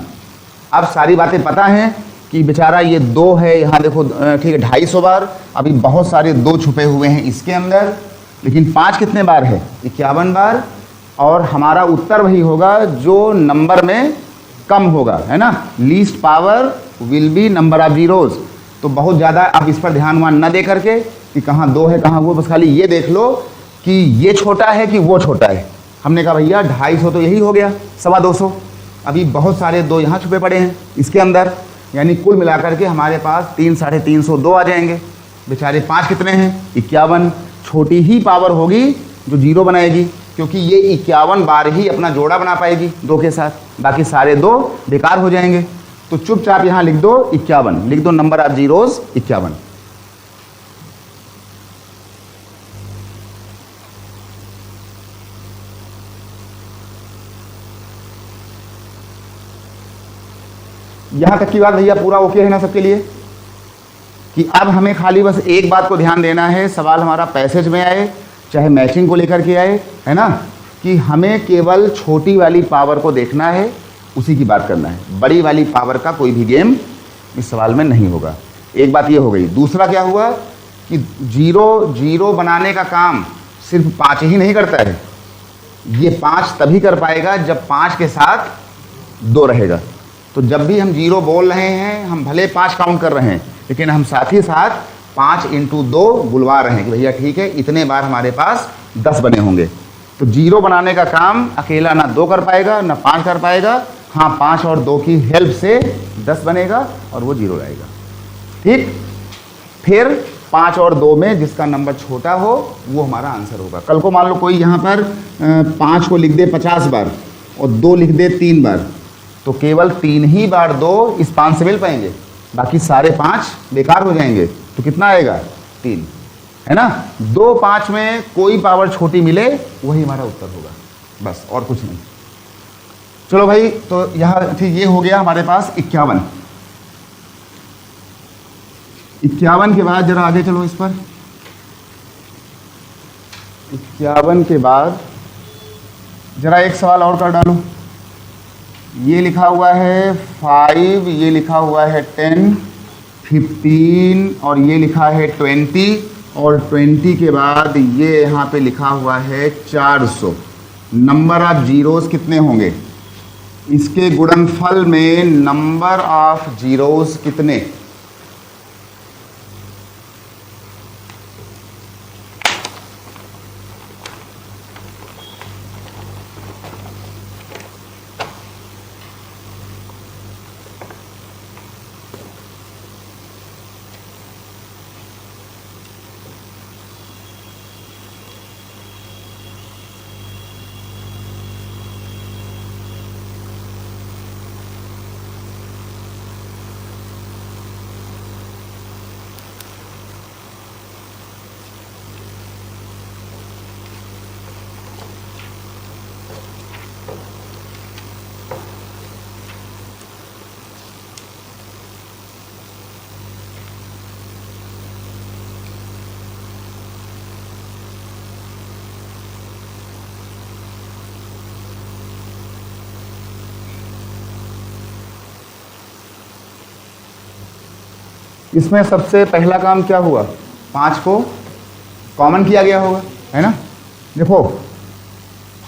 अब सारी बातें पता हैं कि बेचारा ये 2 है, यहाँ देखो ठीक है 250 बार, अभी बहुत सारे 2 छुपे हुए हैं इसके अंदर, लेकिन 5 कितने बार है, 51 बार। और हमारा उत्तर वही होगा जो नंबर में कम होगा, है ना, least power will be number of zeros. तो बहुत ज़्यादा अब इस पर ध्यान वान न दे करके कि कहाँ 2 है कहाँ वो, बस खाली ये देख लो कि ये छोटा है कि वो छोटा है। हमने कहा भैया 250 तो यही हो गया, 225। अभी बहुत सारे 2 यहाँ छुपे पड़े हैं इसके अंदर, यानी कुल मिलाकर के हमारे पास 3 350 2 आ जाएंगे। बेचारे 5 कितने हैं, 51। छोटी ही पावर होगी जो 0 बनाएगी, क्योंकि ये 51 बार ही अपना जोड़ा बना पाएगी 2 के साथ, बाकी सारे 2 बेकार हो जाएंगे। तो चुपचाप यहाँ लिख दो 51, लिख दो नंबर ऑफ जीरोज 51। यहां तक की बात भैया पूरा ओके है ना सबके लिए, कि अब हमें खाली बस एक बात को ध्यान देना है, सवाल हमारा पैसेज में आए चाहे मैचिंग को लेकर के आए, है ना, कि हमें केवल छोटी वाली पावर को देखना है, उसी की बात करना है। बड़ी वाली पावर का कोई भी गेम इस सवाल में नहीं होगा। एक बात ये हो गई। दूसरा क्या हुआ कि 0 बनाने का काम सिर्फ 5 ही नहीं करता है, ये 5 तभी कर पाएगा जब 5 के साथ 2 रहेगा। तो जब भी हम 0 बोल रहे हैं, हम भले 5 काउंट कर रहे हैं, लेकिन हम साथ ही साथ 5 × 2 बुलवा रहे हैं कि भैया ठीक है इतने बार हमारे पास 10 बने होंगे। तो 0 बनाने का काम अकेला ना 2 कर पाएगा ना 5 कर पाएगा, हाँ 5 और 2 की हेल्प से 10 बनेगा और वो 0 रहेगा। ठीक, फिर 5 और 2 में जिसका नंबर छोटा हो वो हमारा आंसर होगा। कल को मान लो कोई यहाँ पर 5 को लिख दे 50 बार और 2 लिख दे 3 बार, तो केवल 3 ही बार 2 इस 5 से मिल पाएंगे, बाकी सारे 5 बेकार हो जाएंगे। तो कितना आएगा 3, है ना। 2 5 में कोई पावर छोटी मिले वही हमारा उत्तर होगा, बस और कुछ नहीं। चलो भाई, तो यहाँ ठीक ये हो गया हमारे पास 51। 51 के बाद जरा आगे चलो इस पर। 51 के बाद जरा एक सवाल और कर डालो। ये लिखा हुआ है 5, ये लिखा हुआ है 10, 15 और ये लिखा है 20, और 20 के बाद ये यहाँ पे लिखा हुआ है 400। नंबर ऑफ जीरोस कितने होंगे इसके गुणनफल में, नंबर ऑफ जीरोस कितने? इसमें सबसे पहला काम क्या हुआ, 5 को कॉमन किया गया होगा, है ना। देखो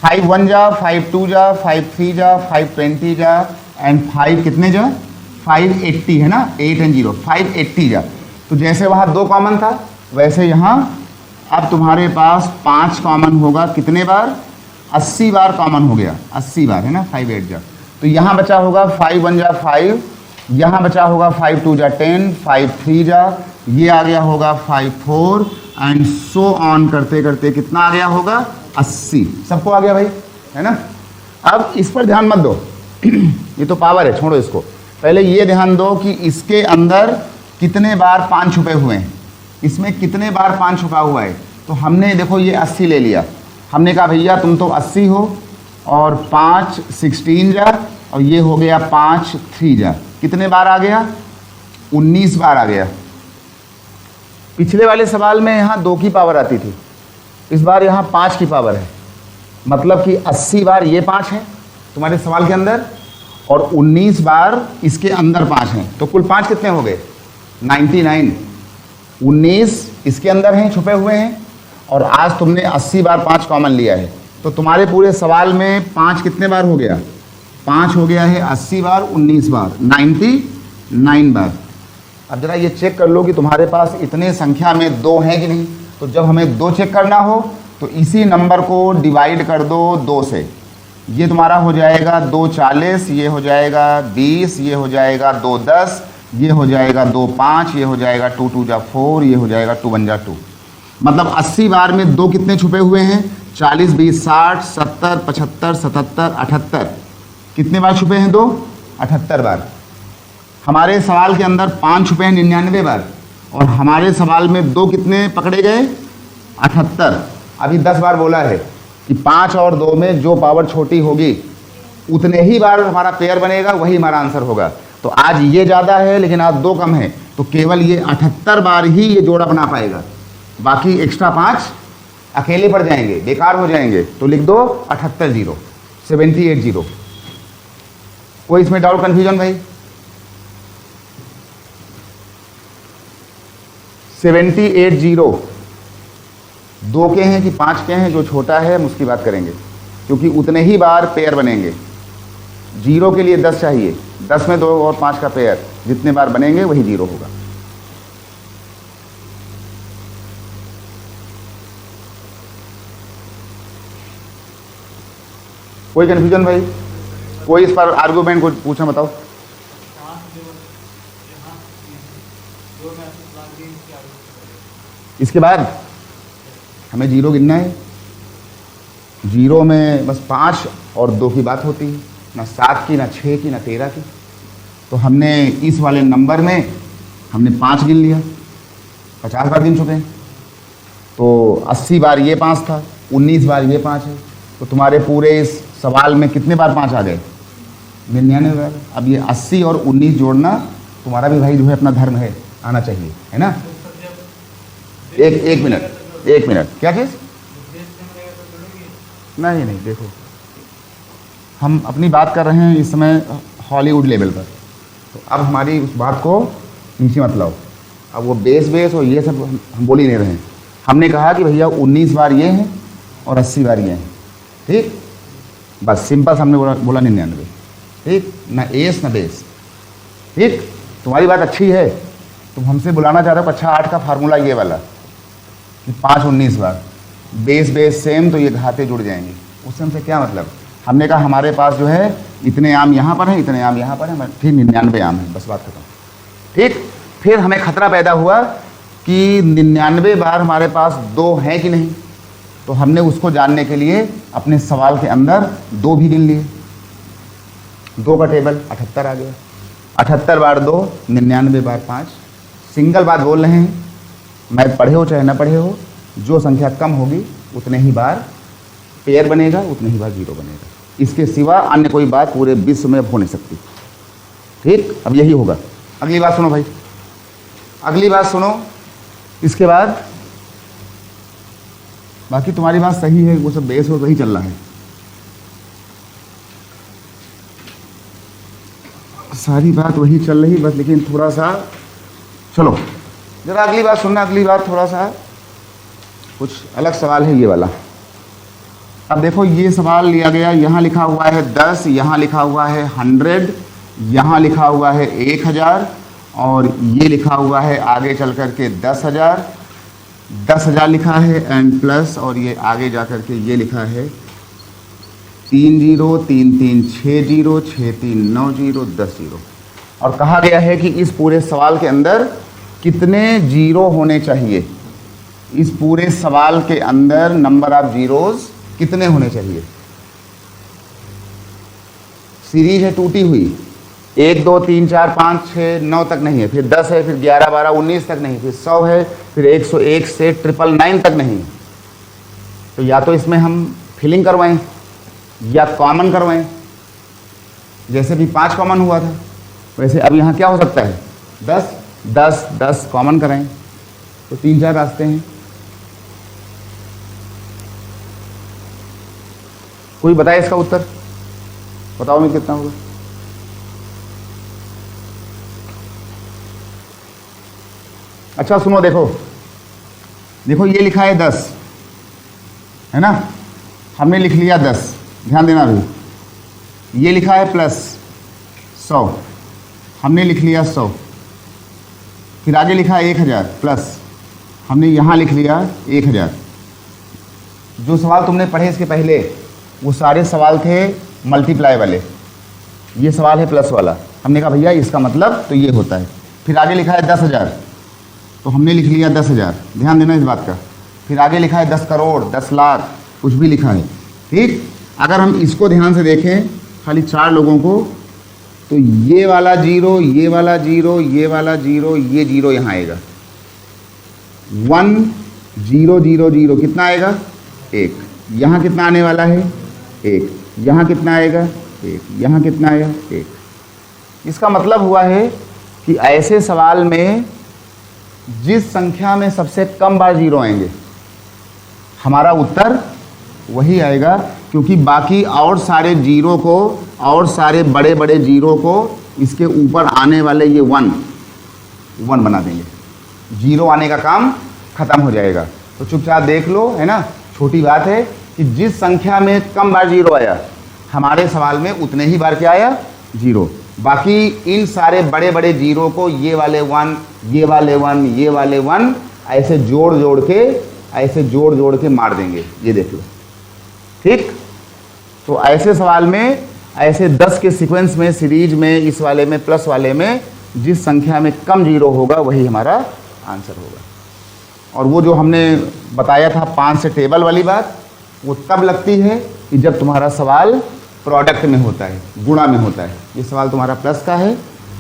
5 1 जा, 5 2 जा, 5 3 जा, 5 20 जा एंड 5 कितने जा, 580 है ना, 8 एंड 0 580 जा। तो जैसे वहाँ 2 कॉमन था वैसे यहाँ अब तुम्हारे पास 5 कॉमन होगा, कितने बार, 80 बार कॉमन हो गया, 80 बार है ना, 5 8 जा। तो यहाँ बचा होगा 5 1 जा 5, यहाँ बचा होगा 5 2 जा 10, 5 3 जा, ये आ गया होगा 5 4 एंड सो ऑन करते करते कितना आ गया होगा, 80। सबको आ गया भाई, है ना। अब इस पर ध्यान मत दो ये तो पावर है, छोड़ो इसको। पहले ये ध्यान दो कि इसके अंदर कितने बार 5 छुपे हुए हैं, इसमें कितने बार 5 छुपा हुआ है। तो हमने देखो ये 80 ले लिया, हमने कहा भैया तुम तो 80 हो और 5 16 जा और ये हो गया 5 3 जा, कितने बार आ गया, 19 बार आ गया। पिछले वाले सवाल में यहाँ 2 की पावर आती थी, इस बार यहाँ 5 की पावर है, मतलब कि 80 बार ये 5 है तुम्हारे सवाल के अंदर और 19 बार इसके अंदर 5 हैं। तो कुल 5 कितने हो गए, 99। 19 इसके अंदर हैं, छुपे हुए हैं, और आज तुमने 80 बार 5 कॉमन लिया है। तो तुम्हारे पूरे सवाल में 5 कितने बार हो गया, 5 हो गया है 80 बार, 19 बार, 99 बार। अब जरा ये चेक कर लो कि तुम्हारे पास इतने संख्या में 2 हैं कि नहीं। तो जब हमें 2 चेक करना हो तो इसी नंबर को डिवाइड कर दो 2 से, ये तुम्हारा हो जाएगा 2 40, ये हो जाएगा 20, ये हो जाएगा 2 10, ये हो जाएगा 2 5, ये हो जाएगा 2 2 जा 4, ये हो जाएगा 2 1 जा 2। मतलब 80 बार में 2 कितने छुपे हुए हैं, 40 20 60 70 75 77 78, कितने बार छुपे हैं 2, 78 बार। हमारे सवाल के अंदर 5 छुपे हैं 99 बार, और हमारे सवाल में 2 कितने पकड़े गए, 78। अभी 10 बार बोला है कि 5 और 2 में जो पावर छोटी होगी उतने ही बार हमारा पेयर बनेगा, वही हमारा आंसर होगा। तो आज ये ज़्यादा है लेकिन आज 2 कम है, तो केवल ये 78 बार ही ये जोड़ा बना पाएगा, बाकी एक्स्ट्रा 5 अकेले पड़ जाएंगे, बेकार हो जाएंगे। तो लिख दो 78 0 78 0। कोई इसमें डाउट कन्फ्यूजन भाई, 78 0 2 के हैं कि 5 के हैं, जो छोटा है हम उसकी बात करेंगे, क्योंकि उतने ही बार पेयर बनेंगे। 0 के लिए 10 चाहिए, 10 में 2 और 5 का पेयर, जितने बार बनेंगे वही 0 होगा। कोई कन्फ्यूजन भाई, कोई इस पर आर्गूमेंट को पूछना, बताओ। इसके बाद हमें 0 गिनना है। 0 में बस 5 और 2 की बात होती है, ना 7 की, ना 6 की, ना 13 की। तो हमने इस वाले नंबर में हमने 5 गिन लिया, 50 बार गिन चुके हैं। तो 80 बार ये 5 था, 19 बार ये 5 है। तो तुम्हारे पूरे इस सवाल में कितने बार 5 आ गए, 99 बार। अब ये 80 और 19 जोड़ना तुम्हारा भी भाई जो है अपना धर्म है, आना चाहिए, है ना। एक मिनट, क्या चीज़, नहीं नहीं, देखो हम अपनी बात कर रहे हैं इस समय हॉलीवुड लेवल पर, तो अब हमारी उस बात को नीचे मत लाओ। अब वो बेस और ये सब हम बोल ही नहीं रहे हैं। हमने कहा कि भैया 19 बार ये हैं और 80 बार ये हैं, ठीक, बस सिंपल हमने बोला 99, ठीक, ना एस ना बेस, ठीक। तुम्हारी बात अच्छी है, तुम हमसे बुलाना चाह रहे हो कक्षा 8 का फार्मूला ये वाला कि 5 19 बार, बेस सेम, तो ये घाते जुड़ जाएंगे। उससे हमसे क्या मतलब। हमने कहा हमारे पास जो है इतने आम यहाँ पर हैं, इतने आम यहाँ पर हैं, ठीक 99 आम है, बस बात खत्म, ठीक। फिर हमें खतरा पैदा हुआ कि 99 बार हमारे पास 2 हैं कि नहीं। तो हमने उसको जानने के लिए अपने सवाल के अंदर 2 भी गिन लिए, 2 का टेबल 78 आ गया। 78 बार 2, 99 बार 5। सिंगल बात बोल रहे हैं, मैथ पढ़े हो चाहे ना पढ़े हो, जो संख्या कम होगी उतने ही बार पेयर बनेगा, उतने ही बार 0 बनेगा। इसके सिवा अन्य कोई बात पूरे विश्व में हो नहीं सकती, ठीक। अब यही होगा। अगली बात सुनो भाई, अगली बात सुनो, इसके बाद बाकी तुम्हारी बात सही है, वो सब बेस हो वही चल रहा है, सारी बात वही चल रही, बस लेकिन थोड़ा सा चलो जरा अगली बार सुनना, अगली बार थोड़ा सा कुछ अलग सवाल है ये वाला। अब देखो ये सवाल लिया गया, यहाँ लिखा हुआ है 10, यहाँ लिखा हुआ है 100, यहाँ लिखा हुआ है 1000 और ये लिखा हुआ है आगे चल कर के 10,000, 10,000 लिखा है एंड प्लस, और ये आगे जा कर के ये लिखा है 3 0 3 3 6 0 6 3 9 0 10 0। और कहा गया है कि इस पूरे सवाल के अंदर कितने जीरो होने चाहिए, इस पूरे सवाल के अंदर नंबर ऑफ जीरोस कितने होने चाहिए। सीरीज है टूटी हुई, 1 2 3 4 5 6 9 तक नहीं है, फिर 10 है, फिर 11 12 19 तक नहीं, फिर 100 है, फिर 101 से 999 तक नहीं। तो या तो इसमें हम फिलिंग करवाएं या कॉमन करवाएं, जैसे भी 5 कॉमन हुआ था वैसे अब यहाँ क्या हो सकता है 10 10 10 कॉमन कराएं, तो 3 4 रास्ते हैं। कोई बताए इसका उत्तर, बताओ मैं कितना होगा। अच्छा सुनो, देखो देखो ये लिखा है 10 है ना, हमने लिख लिया 10, ध्यान देना अभी। ये लिखा है प्लस 100, हमने लिख लिया 100। फिर आगे लिखा है 1000 प्लस, हमने यहाँ लिख लिया 1000। जो सवाल तुमने पढ़े इसके पहले वो सारे सवाल थे मल्टीप्लाई वाले, ये सवाल है प्लस वाला। हमने कहा भैया इसका मतलब तो ये होता है। फिर आगे लिखा है 10,000, तो हमने लिख लिया 10,000, ध्यान देना इस बात का। फिर आगे लिखा है 10 करोड़ 10 लाख, कुछ भी लिखा है, ठीक। अगर हम इसको ध्यान से देखें खाली 4 लोगों को, तो ये वाला जीरो, ये वाला जीरो, ये वाला जीरो, ये जीरो यहाँ आएगा 1 0 0 0, कितना आएगा 1। यहाँ कितना आने वाला है 1, यहाँ कितना आएगा 1, यहाँ कितना आएगा 1। इसका मतलब हुआ है कि ऐसे सवाल में जिस संख्या में सबसे कम बार जीरो आएंगे हमारा उत्तर वही आएगा, क्योंकि बाकी और सारे जीरो को और सारे बड़े बड़े जीरो को इसके ऊपर आने वाले ये 1 बना देंगे, जीरो आने का काम खत्म हो जाएगा। तो चुपचाप देख लो, है ना, छोटी बात है कि जिस संख्या में कम बार जीरो आया हमारे सवाल में उतने ही बार क्या आया जीरो। बाकी इन सारे बड़े बड़े जीरो को ये वाले 1, ये वाले 1, ये वाले 1 ऐसे जोड़ जोड़ के मार देंगे, ये देख लो, ठीक। तो ऐसे सवाल में ऐसे 10 के सीक्वेंस में, सीरीज में, इस वाले में, प्लस वाले में जिस संख्या में कम जीरो होगा वही हमारा आंसर होगा। और वो जो हमने बताया था 5 से टेबल वाली बात, वो तब लगती है कि जब तुम्हारा सवाल प्रोडक्ट में होता है, गुणा में होता है। ये सवाल तुम्हारा प्लस का है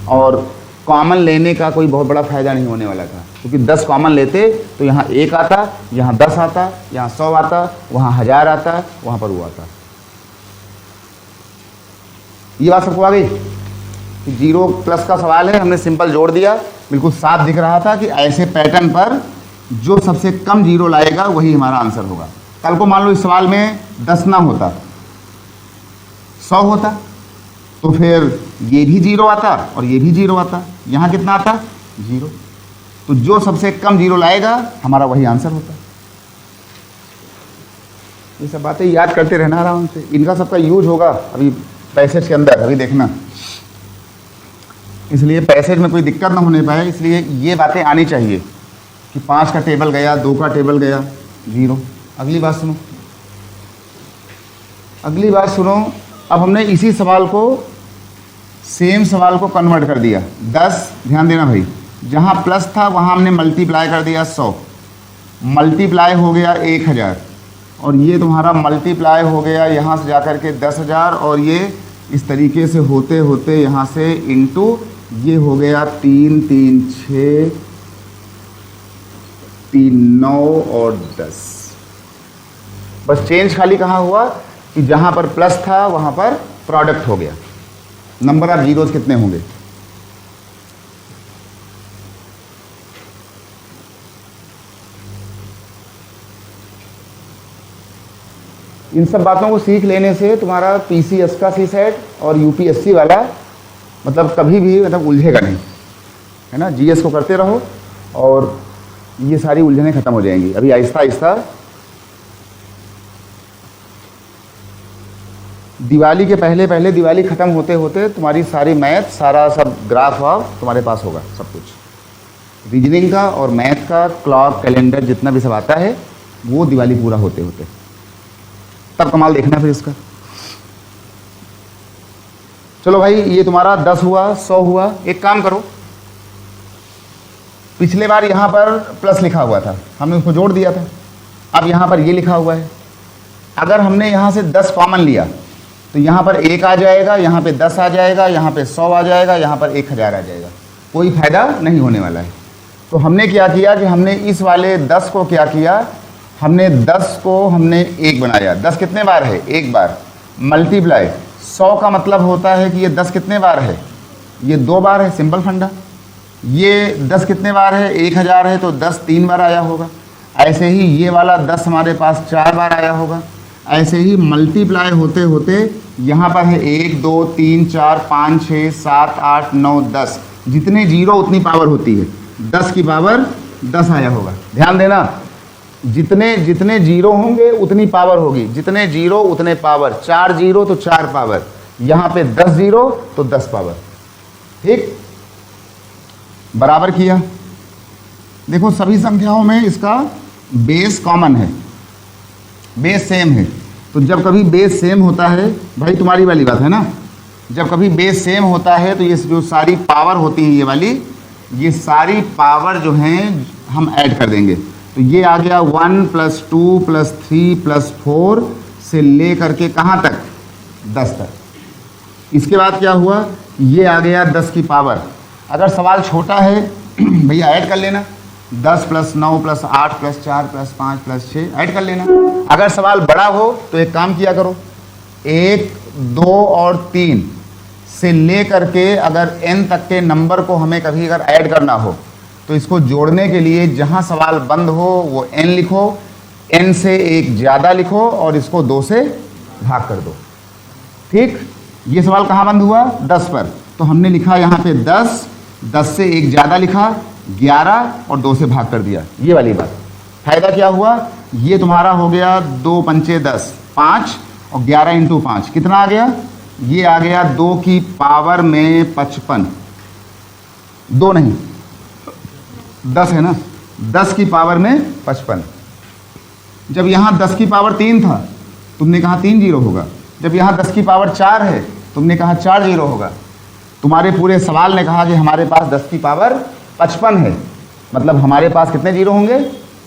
और कॉमन लेने का कोई बहुत बड़ा फायदा नहीं होने वाला था, क्योंकि 10 कॉमन लेते तो यहाँ 1 आता, यहाँ 10 आता, यहाँ 100 आता, वहाँ 1000 आता, वहाँ पर वो आता। ये बात सबको आ गई कि 0 प्लस का सवाल है, हमने सिंपल जोड़ दिया, बिल्कुल साफ दिख रहा था कि ऐसे पैटर्न पर जो सबसे कम जीरो लाएगा वही हमारा आंसर होगा। कल को मान लो इस सवाल में 10 ना होता, 100 होता, तो फिर ये भी 0 आता और ये भी 0 आता, यहाँ कितना आता 0। तो जो सबसे कम जीरो लाएगा हमारा वही आंसर होता। ये सब बातें याद करते रहना आराम से, इनका सबका यूज होगा अभी पैसेज के अंदर, अभी देखना। इसलिए पैसेज में कोई दिक्कत ना होने पाए, इसलिए ये बातें आनी चाहिए कि 5 का टेबल गया, 2 का टेबल गया, 0। अगली बात सुनो, अगली बात सुनो। अब हमने इसी सवाल को, सेम सवाल को कन्वर्ट कर दिया 10, ध्यान देना भाई, जहाँ प्लस था वहाँ हमने मल्टीप्लाई कर दिया 100, मल्टीप्लाई हो गया 1000, और ये तुम्हारा मल्टीप्लाई हो गया यहाँ से जाकर के 10,000, और ये इस तरीके से होते होते यहाँ से इंटू ये हो गया 3 3 6 3 9 और 10। बस चेंज खाली कहाँ हुआ कि जहाँ पर प्लस था वहाँ पर प्रोडक्ट हो गया। नंबर ऑफ जीरोस कितने होंगे? इन सब बातों को सीख लेने से तुम्हारा पीसीएस का सी सेट और यूपीएससी वाला मतलब कभी भी मतलब उलझेगा नहीं। है ना। जीएस को करते रहो और ये सारी उलझनें खत्म हो जाएंगी। अभी आहिस्ता आहिस्ता दिवाली के पहले पहले दिवाली खत्म होते होते तुम्हारी सारी मैथ, सारा सब ग्राफ वाफ तुम्हारे पास होगा, सब कुछ रीजनिंग का और मैथ का, क्लॉक, कैलेंडर, जितना भी सब आता है वो दिवाली पूरा होते होते, तब कमाल देखना फिर इसका। चलो भाई, ये तुम्हारा 10 हुआ, 100 हुआ। एक काम करो, पिछले बार यहां पर प्लस लिखा हुआ था, हमने उसको जोड़ दिया था। अब यहां पर ये लिखा हुआ है। अगर हमने यहां से 10 कॉमन लिया तो यहां पर 1 आ जाएगा, यहां पे 10 आ जाएगा, यहां पे 100 आ जाएगा, यहां पर 1000 आ जाएगा। कोई फायदा नहीं होने वाला है। तो हमने क्या किया कि हमने इस वाले 10 को क्या किया, हमने 10 को हमने 1 बनाया। 10 कितने बार है? 1 बार। मल्टीप्लाई 100 का मतलब होता है कि ये 10 कितने बार है? ये 2 बार है, सिंपल फंडा। ये 10 कितने बार है? 1000 है तो 10 3 बार आया होगा। ऐसे ही ये वाला 10 हमारे पास 4 बार आया होगा। ऐसे ही मल्टीप्लाई होते होते यहाँ पर है 1 2 3 4 5 6 7 8 9 10, जितने जीरो उतनी पावर होती है। 10 की पावर 10 आया होगा। ध्यान देना, जितने जितने जीरो होंगे उतनी पावर होगी, जितने जीरो उतने पावर। 4 जीरो तो 4 पावर, यहाँ पे 10 जीरो तो 10 पावर। ठीक, बराबर किया। देखो सभी संख्याओं में इसका बेस कॉमन है, बेस सेम है। तो जब कभी बेस सेम होता है, भाई तुम्हारी वाली बात है ना, जब कभी बेस सेम होता है तो ये जो सारी पावर होती है, ये वाली, ये सारी पावर जो हैं हम ऐड कर देंगे। तो ये आ गया 1 + 2 + 3 + 4 से ले करके कहाँ तक? 10 तक। इसके बाद क्या हुआ? ये आ गया 10 की पावर। अगर सवाल छोटा है भैया ऐड कर लेना, 10 + 9 + 8 + 4 + 5 + 6 ऐड कर लेना। अगर सवाल बड़ा हो तो एक काम किया करो, 1 2 और 3 से ले करके अगर n तक के नंबर को हमें कभी अगर ऐड करना हो तो इसको जोड़ने के लिए जहां सवाल बंद हो वो n लिखो, n से 1 ज़्यादा लिखो और इसको 2 से भाग कर दो। ठीक, ये सवाल कहाँ बंद हुआ? 10 पर। तो हमने लिखा यहाँ पे 10, 10 से 1 ज़्यादा लिखा, 11 और 2 से भाग कर दिया। ये वाली बात। फायदा क्या हुआ? ये तुम्हारा हो गया 2 पंचे 10, 5 और 11 × 5 कितना आ गया? ये आ गया 2 की पावर में 55। 2 नहीं, 10 है ना, 10 की पावर में 55। जब यहाँ 10 की पावर 3 था तुमने कहा 3 जीरो होगा। जब यहाँ 10 की पावर 4 है तुमने कहा 4 जीरो होगा। तुम्हारे पूरे सवाल ने कहा कि हमारे पास 10 की पावर 55 है, मतलब हमारे पास कितने जीरो होंगे?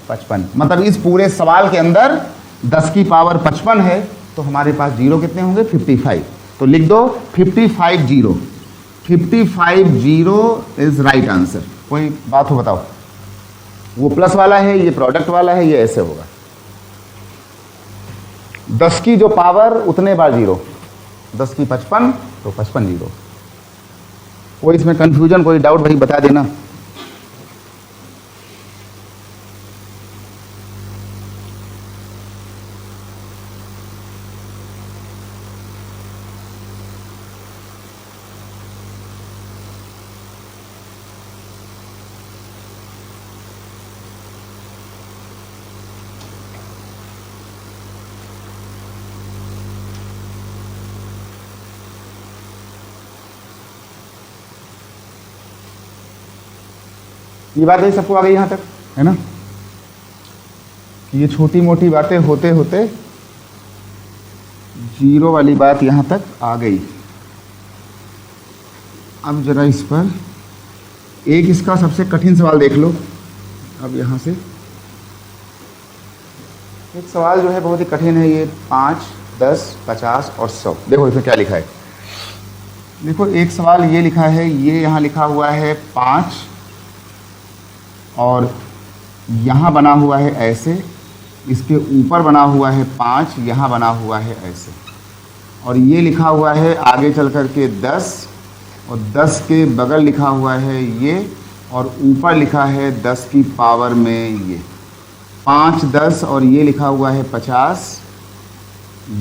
55। मतलब इस पूरे सवाल के अंदर 10 की पावर 55 है तो हमारे पास जीरो कितने होंगे? 55। तो लिख दो 55 zero. 55 zero is right answer. कोई बात हो बताओ? वो प्लस वाला है, ये प्रोडक्ट वाला है, ये ऐसे होगा। 10 की जो पावर उतने बार जीरो, 10 की 55 तो 55 जीरो। कोई इसमें कंफ्यूजन, कोई डाउट भाई बता देना। ये बात है सबको आ गई यहाँ तक, है ना? ये छोटी मोटी बातें होते होते जीरो वाली बात यहाँ तक आ गई। अब जरा इस पर एक इसका सबसे कठिन सवाल देख लो। अब यहाँ से एक सवाल जो है बहुत ही कठिन है, ये 5, 10, 50 और 100। देखो इसमें क्या लिखा है। देखो एक सवाल ये लिखा है, ये यहाँ लिखा हुआ है 5 और यहाँ बना हुआ है ऐसे, इसके ऊपर बना हुआ है 5, यहाँ बना हुआ है ऐसे, और ये लिखा हुआ है आगे चल कर के 10 और 10 के बगल लिखा हुआ है ये, और ऊपर लिखा है 10 की पावर में ये 5, 10 और ये लिखा हुआ है 50,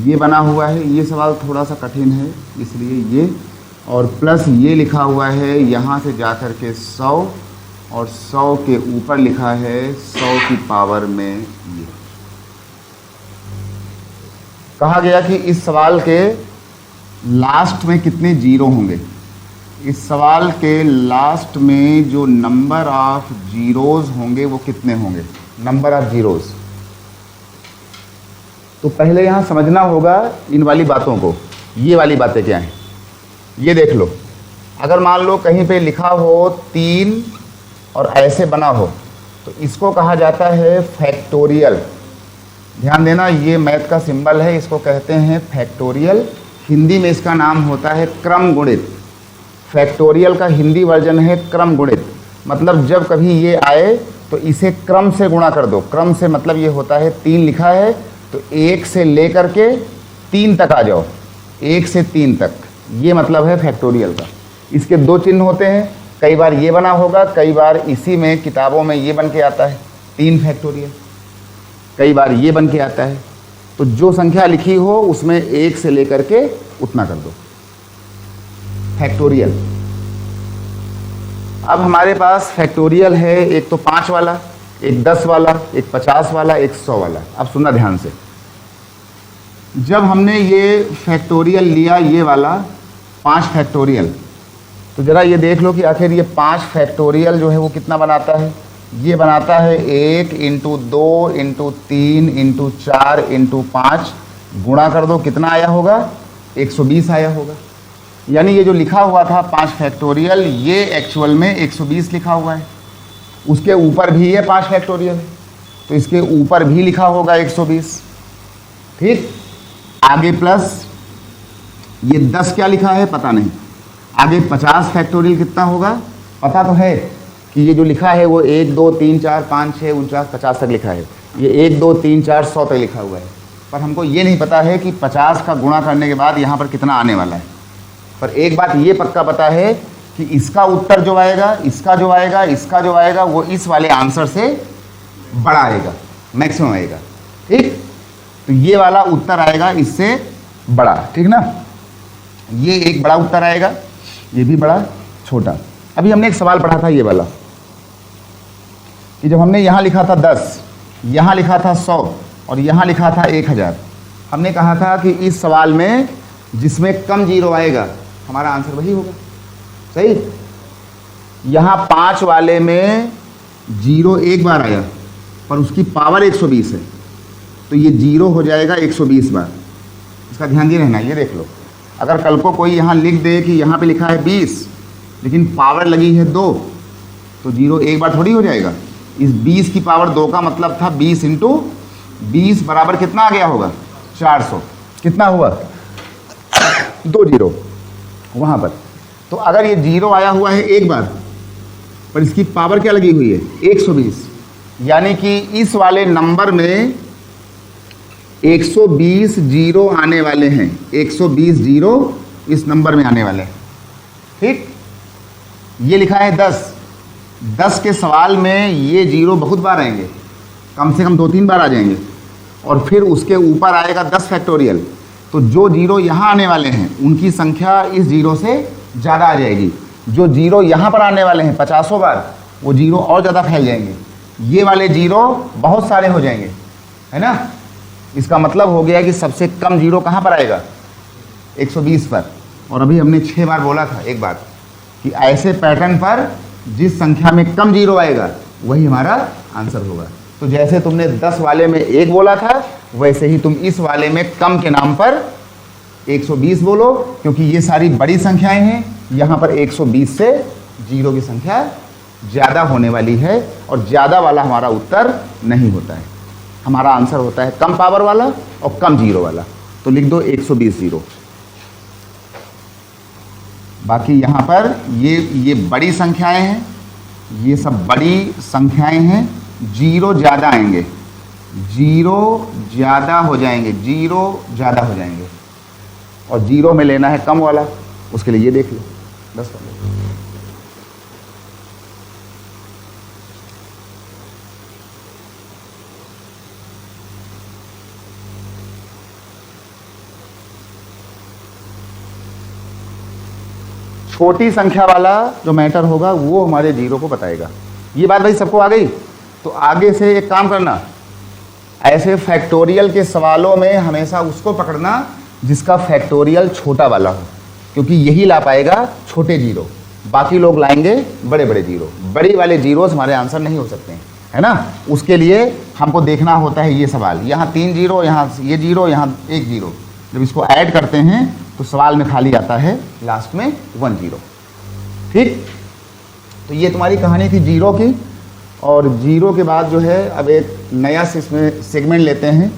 ये बना हुआ है। ये सवाल थोड़ा सा कठिन है इसलिए ये और प्लस ये लिखा हुआ है यहाँ से जा कर के 100 और 100 के ऊपर लिखा है 100 की पावर में ये। कहा गया कि इस सवाल के लास्ट में कितने जीरो होंगे। इस सवाल के लास्ट में जो नंबर ऑफ जीरोज होंगे वो कितने होंगे, नंबर ऑफ जीरोज। तो पहले यहाँ समझना होगा इन वाली बातों को। ये वाली बातें क्या हैं ये देख लो। अगर मान लो कहीं पे लिखा हो 3 और ऐसे बना हो तो इसको कहा जाता है फैक्टोरियल। ध्यान देना, ये मैथ का सिंबल है, इसको कहते हैं फैक्टोरियल। हिंदी में इसका नाम होता है क्रम गुणित। फैक्टोरियल का हिंदी वर्जन है क्रम गुणित। मतलब जब कभी ये आए तो इसे क्रम से गुणा कर दो। क्रम से मतलब ये होता है 3 लिखा है तो 1 से लेकर के 3 तक आ जाओ, 1 से 3 तक, ये मतलब है फैक्टोरियल का। इसके 2 चिन्ह होते हैं, कई बार ये बना होगा, कई बार इसी में किताबों में ये बन के आता है 3 फैक्टोरियल, कई बार ये बन के आता है। तो जो संख्या लिखी हो उसमें 1 से लेकर के उतना कर दो, फैक्टोरियल। अब हमारे पास फैक्टोरियल है, एक तो 5 वाला, एक 10 वाला, एक 50 वाला, एक 100 वाला। अब सुनना ध्यान से, जब हमने ये फैक्टोरियल लिया, ये वाला 5 फैक्टोरियल, तो ज़रा ये देख लो कि आखिर ये 5 फैक्टोरियल जो है वो कितना बनाता है। ये बनाता है 1 इंटू 2 इंटू 3 इंटू 4 इंटू 5, गुणा कर दो, कितना आया होगा, 120 आया होगा। यानी ये जो लिखा हुआ था 5 फैक्टोरियल, ये एक्चुअल में 120 लिखा हुआ है। उसके ऊपर भी ये 5 फैक्टोरियल है तो इसके ऊपर भी लिखा होगा 120। ठीक, आगे प्लस ये 10 क्या लिखा है पता नहीं, आगे 50 फैक्टोरियल कितना होगा पता तो है कि ये जो लिखा है वो 1 2 3 4 5 6 49 50 तक लिखा है। ये 1 2 3 4 100 तक लिखा हुआ है, पर हमको ये नहीं पता है कि 50 का गुणा करने के बाद यहाँ पर कितना आने वाला है। पर एक बात ये पक्का पता है कि इसका उत्तर जो आएगा, इसका जो आएगा, इसका जो आएगा, वो इस वाले आंसर से बड़ा आएगा, मैक्सिमम आएगा। ठीक, तो ये वाला उत्तर आएगा इससे बड़ा, ठीक ना। ये एक बड़ा उत्तर आएगा, ये भी बड़ा, छोटा। अभी हमने एक सवाल पढ़ा था ये वाला कि जब हमने यहाँ लिखा था 10, यहाँ लिखा था 100 और यहाँ लिखा था 1000, हमने कहा था कि इस सवाल में जिसमें कम जीरो आएगा हमारा आंसर वही होगा। सही, यहाँ 5 वाले में जीरो एक बार आया पर उसकी पावर 120 है तो ये जीरो हो जाएगा 120 बार। इसका ध्यान दिए रहना। ये देख लो, अगर कल को कोई यहाँ लिख दे कि यहाँ पे लिखा है 20 लेकिन पावर लगी है 2 तो जीरो एक बार थोड़ी हो जाएगा। इस 20 की पावर 2 का मतलब था 20 इंटू 20 बराबर कितना आ गया होगा, 400। कितना हुआ, 2 जीरो वहाँ पर। तो अगर ये जीरो आया हुआ है एक बार पर इसकी पावर क्या लगी हुई है, 120, यानी कि इस वाले नंबर में 120 जीरो आने वाले हैं, 120 जीरो इस नंबर में आने वाले हैं। ठीक, ये लिखा है 10 के सवाल में ये जीरो बहुत बार आएंगे, कम से कम 2-3 बार आ जाएंगे और फिर उसके ऊपर आएगा 10 फैक्टोरियल। तो जो जीरो यहाँ आने वाले हैं उनकी संख्या इस जीरो से ज़्यादा आ जाएगी। जो जीरो यहाँ पर आने वाले हैं 50 बार, वो जीरो और ज़्यादा फैल जाएंगे, ये वाले जीरो बहुत सारे हो जाएंगे, है ना। इसका मतलब हो गया कि सबसे कम जीरो कहाँ पर आएगा, 120 पर। और अभी हमने 6 बार बोला था एक बात कि ऐसे पैटर्न पर जिस संख्या में कम जीरो आएगा वही हमारा आंसर होगा। तो जैसे तुमने 10 वाले में 1 बोला था वैसे ही तुम इस वाले में कम के नाम पर 120 बोलो, क्योंकि ये सारी बड़ी संख्याएं हैं। यहाँ पर 120 से जीरो की संख्या ज़्यादा होने वाली है और ज़्यादा वाला हमारा उत्तर नहीं होता है। हमारा आंसर होता है कम पावर वाला और कम जीरो वाला। तो लिख दो 120 जीरो। बाकी यहाँ पर ये बड़ी संख्याएं हैं, ये सब बड़ी संख्याएं हैं, जीरो ज़्यादा आएंगे, जीरो ज़्यादा हो जाएंगे, जीरो ज़्यादा हो जाएंगे। और जीरो में लेना है कम वाला, उसके लिए ये देख लो 10 वाला। छोटी संख्या वाला जो मैटर होगा वो हमारे जीरो को बताएगा। ये बात भाई सबको आ गई। तो आगे से एक काम करना, ऐसे फैक्टोरियल के सवालों में हमेशा उसको पकड़ना जिसका फैक्टोरियल छोटा वाला हो, क्योंकि यही ला पाएगा छोटे जीरो, बाकी लोग लाएंगे बड़े बड़े जीरो। बड़े वाले जीरोस हमारे आंसर नहीं हो सकते हैं, है ना। उसके लिए हमको देखना होता है ये सवाल, यहाँ 3 जीरो, यहाँ ये जीरो, यहाँ 1 जीरो, जब इसको ऐड करते हैं तो सवाल में खाली आता है लास्ट में 1 जीरो। ठीक, तो ये तुम्हारी कहानी थी जीरो की। और जीरो के बाद जो है अब एक नया इसमें सेगमेंट लेते हैं।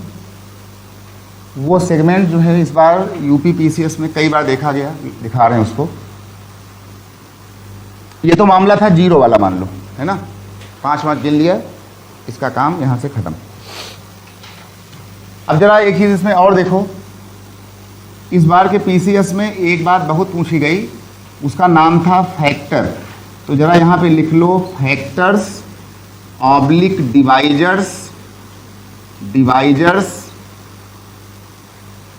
वो सेगमेंट जो है इस बार यूपी पीसीएस में कई बार देखा गया, दिखा रहे हैं उसको। ये तो मामला था जीरो वाला, मान लो, है ना। 5 मार्क गिन लिया, इसका काम यहाँ से खत्म। अब जरा एक चीज़ इसमें और देखो, इस बार के पीसीएस में एक बात बहुत पूछी गई, उसका नाम था फैक्टर। तो जरा यहाँ पे लिख लो फैक्टर्स ऑब्लिक डिवाइजर्स,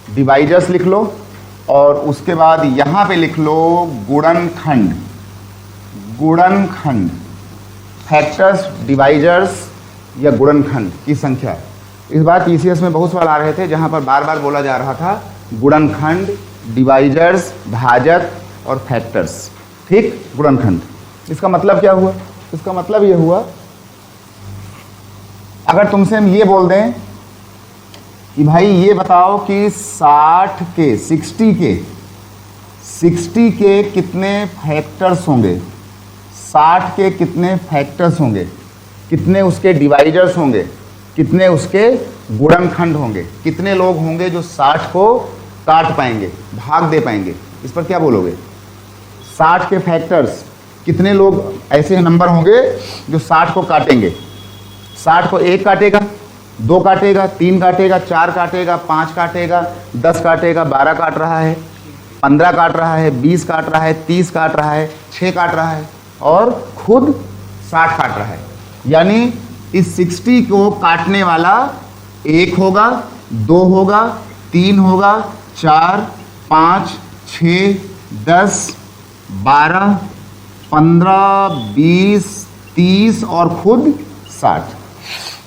डिवाइजर्स लिख लो। और उसके बाद यहाँ पे लिख लो गुणनखंड, फैक्टर्स, डिवाइजर्स या गुणनखंड की संख्या। इस बार पीसीएस में बहुत सवाल आ रहे थे जहाँ पर बार बार बोला जा रहा था गुणनखंड, डिवाइजर्स, भाजक और फैक्टर्स। ठीक, गुणनखंड। इसका मतलब क्या हुआ? इसका मतलब ये हुआ, अगर तुमसे हम ये बोल दें कि भाई ये बताओ कि 60 के कितने फैक्टर्स होंगे, 60 के कितने फैक्टर्स होंगे, कितने उसके डिवाइजर्स होंगे, कितने उसके गुणनखंड होंगे, कितने लोग होंगे जो 60 को काट पाएंगे, भाग दे पाएंगे, इस पर क्या बोलोगे? 60 के फैक्टर्स, कितने लोग ऐसे नंबर होंगे जो 60 को काटेंगे? 60 को 1 काटेगा, 2 काटेगा, 3 काटेगा, 4 काटेगा, 5 काटेगा, 10 काटेगा, 12 काट रहा है, 15 काट रहा है, 20 काट रहा है, 30 काट रहा है, 6 काट रहा है और खुद 60 काट रहा है। यानी इस 60 को काटने वाला 1 होगा, 2 होगा, 3 होगा, 4, 5, 6, 10, 12, 15, 20, 30 और खुद 60।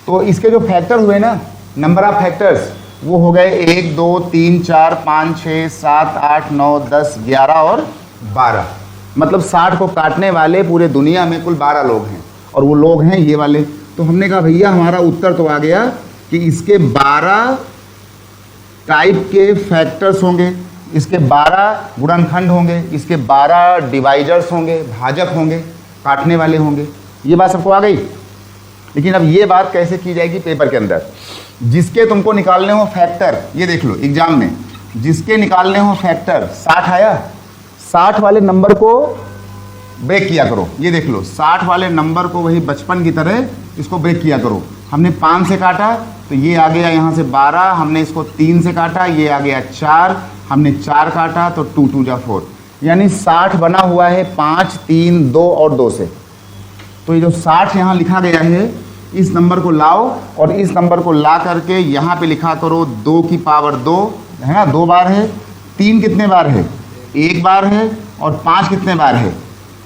तो इसके जो फैक्टर हुए ना, नंबर ऑफ फैक्टर्स, वो हो गए 1, 2, 3, 4, 5, 6, 7, 8, 9, 10, 11 और 12। मतलब 60 को काटने वाले पूरे दुनिया में कुल 12 लोग हैं और वो लोग हैं ये वाले। तो हमने कहा भैया हमारा उत्तर तो आ गया कि इसके 12 टाइप के फैक्टर्स होंगे, इसके 12 गुणनखंड होंगे, इसके 12 डिवाइजर्स होंगे, भाजक होंगे, काटने वाले होंगे। ये बात सबको आ गई। लेकिन अब ये बात कैसे की जाएगी पेपर के अंदर? जिसके तुमको निकालने हो फैक्टर, ये देख लो एग्जाम में, जिसके निकालने हो फैक्टर 60 आया, 60 वाले नंबर को ब्रेक किया करो। ये देख लो 60 वाले नंबर को वही बचपन की तरह इसको ब्रेक किया करो। हमने 5 से काटा तो ये आ गया यहाँ से 12, हमने इसको 3 से काटा, ये आ गया 4, हमने 4 काटा तो 2 2 जा 4, यानी 60 बना हुआ है 5, 3, 2 और 2 से। तो ये जो 60 यहाँ लिखा गया है, इस नंबर को लाओ और इस नंबर को ला करके यहाँ पे लिखा करो 2 की पावर 2, है ना, 2 बार है। 3 कितने बार है? 1 बार है। और 5 कितने बार है?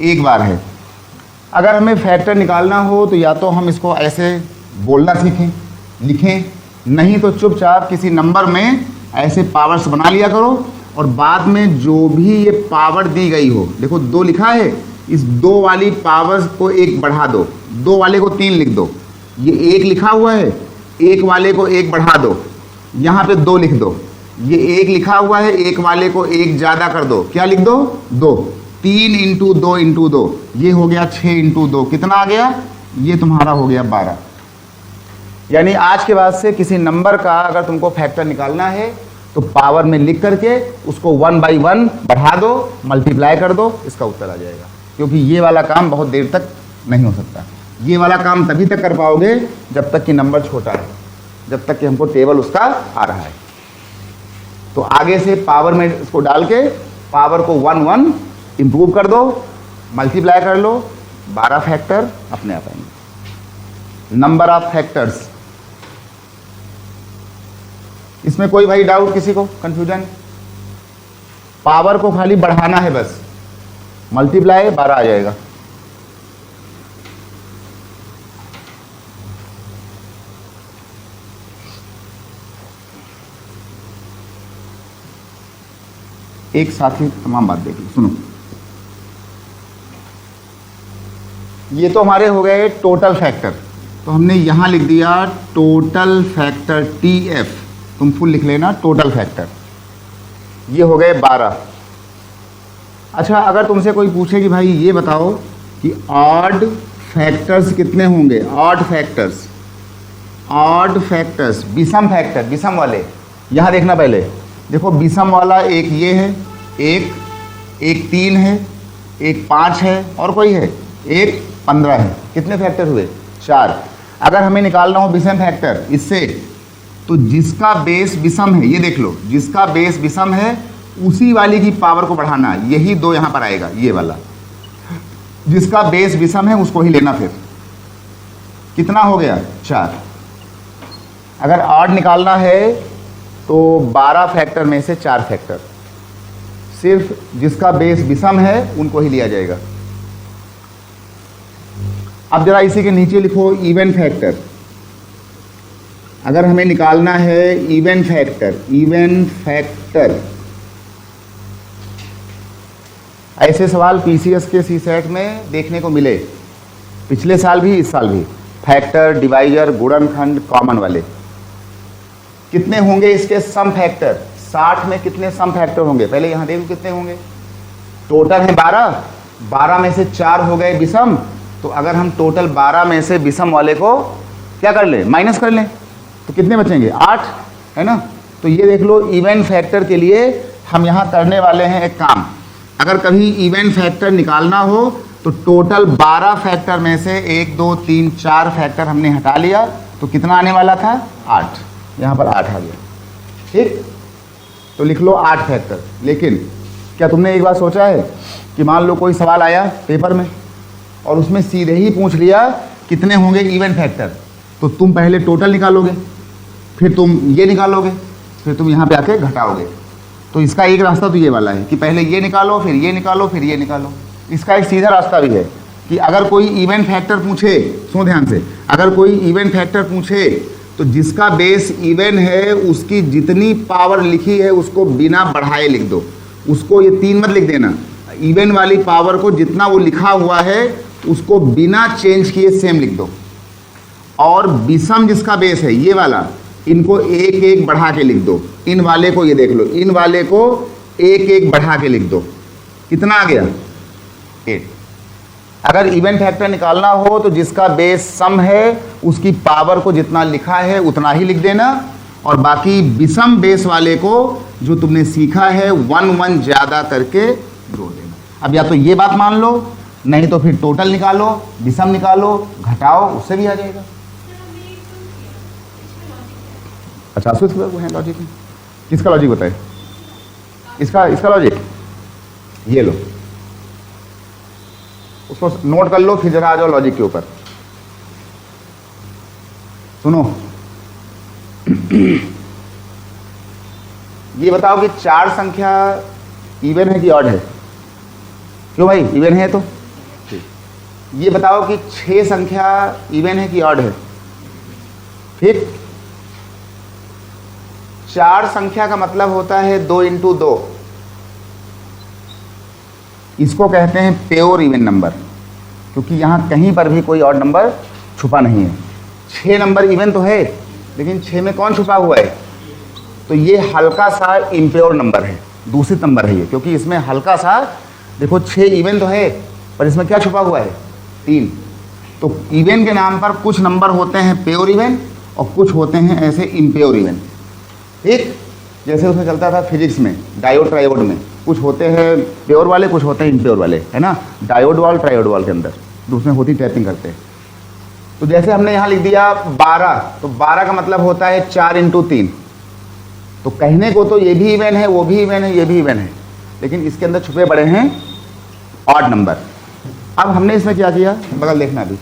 1 बार है। अगर हमें फैक्टर निकालना हो तो या तो हम इसको ऐसे बोलना सीखें, लिखें, नहीं तो चुपचाप किसी नंबर में ऐसे पावर्स बना लिया करो और बाद में जो भी ये पावर दी गई हो, देखो 2 लिखा है, इस 2 वाली पावर्स को 1 बढ़ा दो, 2 वाले को 3 लिख दो, ये 1 लिखा हुआ है, 1 वाले को 1 बढ़ा दो, यहाँ पे 2 लिख दो, ये 1 लिखा हुआ है, 1 वाले को 1 ज़्यादा कर दो, क्या लिख दो? 2। 3 × 2 × 2, ये हो गया 6 × 2, कितना आ गया? ये तुम्हारा हो गया 12। यानी आज के बाद से किसी नंबर का अगर तुमको फैक्टर निकालना है तो पावर में लिख करके उसको 1 by 1 बढ़ा दो, मल्टीप्लाई कर दो, इसका उत्तर आ जाएगा। क्योंकि ये वाला काम बहुत देर तक नहीं हो सकता। ये वाला काम तभी तक कर पाओगे जब तक कि नंबर छोटा है, जब तक कि हमको टेबल उसका आ रहा है। तो आगे से पावर में इसको डाल के पावर को 1 1 इम्प्रूव कर दो, मल्टीप्लाई कर लो, 12 फैक्टर अपने आप आएंगे। नंबर ऑफ फैक्टर्स, इसमें कोई भाई डाउट, किसी को कंफ्यूजन? पावर को खाली बढ़ाना है बस, मल्टीप्लाई 12 आ जाएगा। एक साथ ही तमाम बात देख लो, सुनो। ये तो हमारे हो गए टोटल फैक्टर, तो हमने यहां लिख दिया टोटल फैक्टर TF, तुम फुल लिख लेना टोटल फैक्टर। ये हो गए 12। अच्छा, अगर तुमसे कोई पूछे कि भाई ये बताओ कि ऑड फैक्टर्स कितने होंगे, ऑड फैक्टर्स, ऑड फैक्टर्स, विषम फैक्टर, विषम वाले, यहां देखना पहले, देखो विषम वाला एक ये है, एक 3 है, एक 5 है, और कोई है, एक 15 है। कितने फैक्टर हुए? 4। अगर हमें निकालना हो विषम फैक्टर इससे, तो जिसका बेस विषम है, ये देख लो, जिसका बेस विषम है उसी वाली की पावर को बढ़ाना, यही 2 यहां पर आएगा, ये वाला। जिसका बेस विषम है उसको ही लेना। फिर कितना हो गया? 4। अगर ऑड निकालना है तो 12 फैक्टर में से 4 फैक्टर, सिर्फ जिसका बेस विषम है उनको ही लिया जाएगा। अब जरा इसी के नीचे लिखो इवन फैक्टर। अगर हमें निकालना है इवन फैक्टर, इवन फैक्टर, ऐसे सवाल पीसीएस के सीसेट में देखने को मिले, पिछले साल भी इस साल भी। फैक्टर, डिवाइजर, गुणनखंड, कॉमन वाले कितने होंगे इसके सम फैक्टर? 60 में कितने सम फैक्टर होंगे? पहले यहां देखो कितने होंगे। टोटल है 12, 12 में से 4 हो गए विषम, तो अगर हम टोटल 12 में से विषम वाले को क्या कर लें, माइनस कर लें, तो कितने बचेंगे? 8, है ना। तो ये देख लो, इवन फैक्टर के लिए हम यहां करने वाले हैं एक काम। अगर कभी इवन फैक्टर निकालना हो तो टोटल 12 फैक्टर में से 1 2 3 4 फैक्टर हमने हटा लिया, तो कितना आने वाला था? 8। यहां पर 8 आ गया, ठीक। तो लिख लो 8 फैक्टर। लेकिन क्या तुमने एक बात सोचा है कि मान लो कोई सवाल आया पेपर में और उसमें सीधे ही पूछ लिया कितने होंगे इवन फैक्टर, तो तुम पहले टोटल निकालोगे, फिर तुम ये निकालोगे, फिर तुम यहाँ पे आके घटाओगे। तो इसका एक रास्ता तो ये वाला है कि पहले ये निकालो, फिर ये निकालो, फिर ये निकालो। इसका एक सीधा रास्ता भी है कि अगर कोई इवन फैक्टर पूछे, सुनो ध्यान से, अगर कोई इवन फैक्टर पूछे तो जिसका बेस इवन है उसकी जितनी पावर लिखी है उसको बिना बढ़ाए लिख दो। उसको ये 3 मत लिख देना, इवन वाली पावर को जितना वो लिखा हुआ है उसको बिना चेंज किए सेम लिख दो। और विषम जिसका बेस है ये वाला, इनको 1 1 बढ़ा के लिख दो। इन वाले को ये देख लो, इन वाले को 1 1 बढ़ा के लिख दो। कितना आ गया? 8। अगर इवन फैक्टर निकालना हो तो जिसका बेस सम है उसकी पावर को जितना लिखा है उतना ही लिख देना, और बाकी विषम बेस वाले को जो तुमने सीखा है 1 1 ज़्यादा करके जोड़ देना। अब या तो ये बात मान लो, नहीं तो फिर टोटल निकालो, विषम निकालो, घटाओ, उससे भी आ जाएगा। अच्छा, है लॉजिक में किसका लॉजिक बताए? इसका लॉजिक ये लो, उसको नोट कर लो, फिर जरा आ जाओ लॉजिक के ऊपर। सुनो ये बताओ कि 4 संख्या इवन है कि ऑड है? क्यों भाई, इवन है तो। ये बताओ कि 6 संख्या इवन है कि ऑड है? ठीक। 4 संख्या का मतलब होता है 2 × 2। इसको कहते हैं प्योर इवन नंबर, क्योंकि यहाँ कहीं पर भी कोई ऑड नंबर छुपा नहीं है। 6 नंबर इवन तो है, लेकिन 6 में कौन छुपा हुआ है? तो ये हल्का सा इम्प्योर नंबर है, दूषित नंबर है ये, क्योंकि इसमें हल्का सा, देखो 6 इवन तो है पर इसमें क्या छुपा हुआ है? 3। तो इवन के नाम पर कुछ नंबर होते हैं प्योर इवन और कुछ होते हैं ऐसे इम्प्योर इवन। ठीक, जैसे उसमें चलता था फिजिक्स में डायोड ट्रायोड में, कुछ होते हैं प्योर वाले, कुछ होते हैं इम्प्योर वाले, है ना। डायोड वाल ट्रायोड वाल के अंदर उसमें होती टैपिंग करते हैं। तो जैसे हमने यहाँ लिख दिया 12, तो 12 का मतलब होता है 4 × 3। तो कहने को तो ये भी इवन है, वो भी इवन है, ये भी इवन है, लेकिन इसके अंदर छुपे पड़े हैं ऑड नंबर। अब हमने इसमें क्या किया, बगल देखना अभी,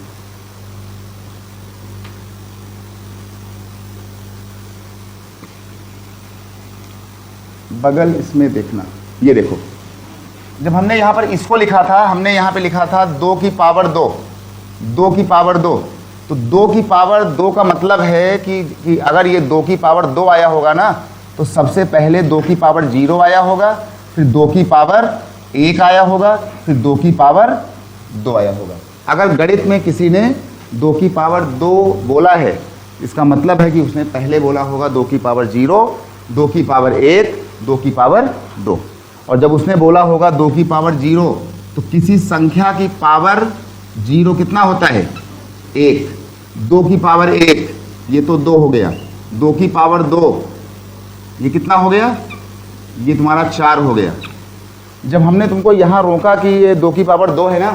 बगल इसमें देखना, ये देखो जब हमने यहाँ पर इसको लिखा था, हमने यहाँ पे लिखा था 2 की पावर 2, 2 की पावर 2। तो 2 की पावर 2 का मतलब है कि अगर ये 2 की पावर 2 आया होगा ना, तो सबसे पहले 2 की पावर 0 आया होगा, फिर 2 की पावर 1 आया होगा, फिर 2 की पावर 2 आया होगा। अगर गणित में किसी ने 2 की पावर 2 बोला है, इसका मतलब है कि उसने पहले बोला होगा 2 की पावर 0, 2 की पावर 1, 2 की पावर 2। और जब उसने बोला होगा 2 की पावर 0, तो किसी संख्या की पावर 0 कितना होता है? 1। 2 की पावर 1, ये तो 2 हो गया। 2 की पावर 2, ये कितना हो गया? ये तुम्हारा 4 हो गया। जब हमने तुमको यहाँ रोका कि ये 2 की पावर 2 है ना,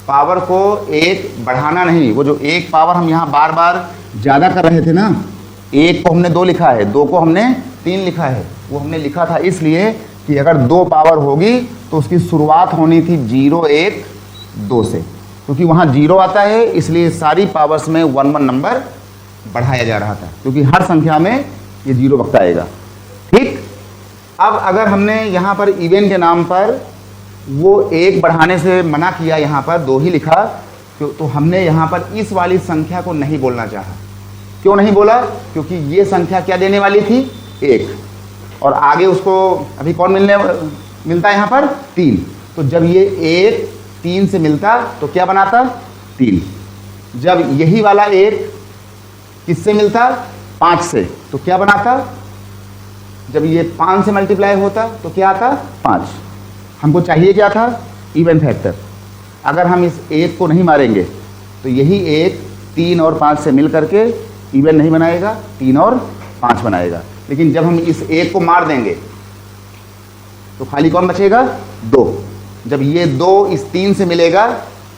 पावर को 1 बढ़ाना नहीं, वो जो 1 पावर हम यहाँ बार बार ज़्यादा कर रहे थे ना, 1 को हमने 2 लिखा है, 2 को हमने 3 लिखा है। वो हमने लिखा था इसलिए कि अगर 2 पावर होगी तो उसकी शुरुआत होनी थी 0, 1, 2 से, क्योंकि वहाँ 0 आता है, इसलिए सारी पावर्स में 1 1 नंबर बढ़ाया जा रहा था, क्योंकि हर संख्या में ये 0 वक्त आएगा। ठीक। अब अगर हमने यहाँ पर इवन के नाम पर वो 1 बढ़ाने से मना किया, यहाँ पर 2 ही लिखा, तो हमने यहाँ पर इस वाली संख्या को नहीं बोलना चाहा। क्यों नहीं बोला? क्योंकि ये संख्या क्या देने वाली थी? 1, और आगे उसको अभी कौन मिलता है यहाँ पर? 3। तो जब ये 1 3 से मिलता तो क्या बनाता? 3। जब यही वाला 1 किससे मिलता? 5 से, तो क्या बनाता? जब ये 5 से मल्टीप्लाई होता तो क्या आता? 5। हमको चाहिए क्या था? Even factor. अगर हम इस 1 को नहीं मारेंगे तो यही 1 3 और 5 से मिल करके इवन नहीं बनाएगा, 3 और 5 बनाएगा। लेकिन जब हम इस 1 को मार देंगे तो खाली कौन बचेगा? 2। जब ये 2 इस 3 से मिलेगा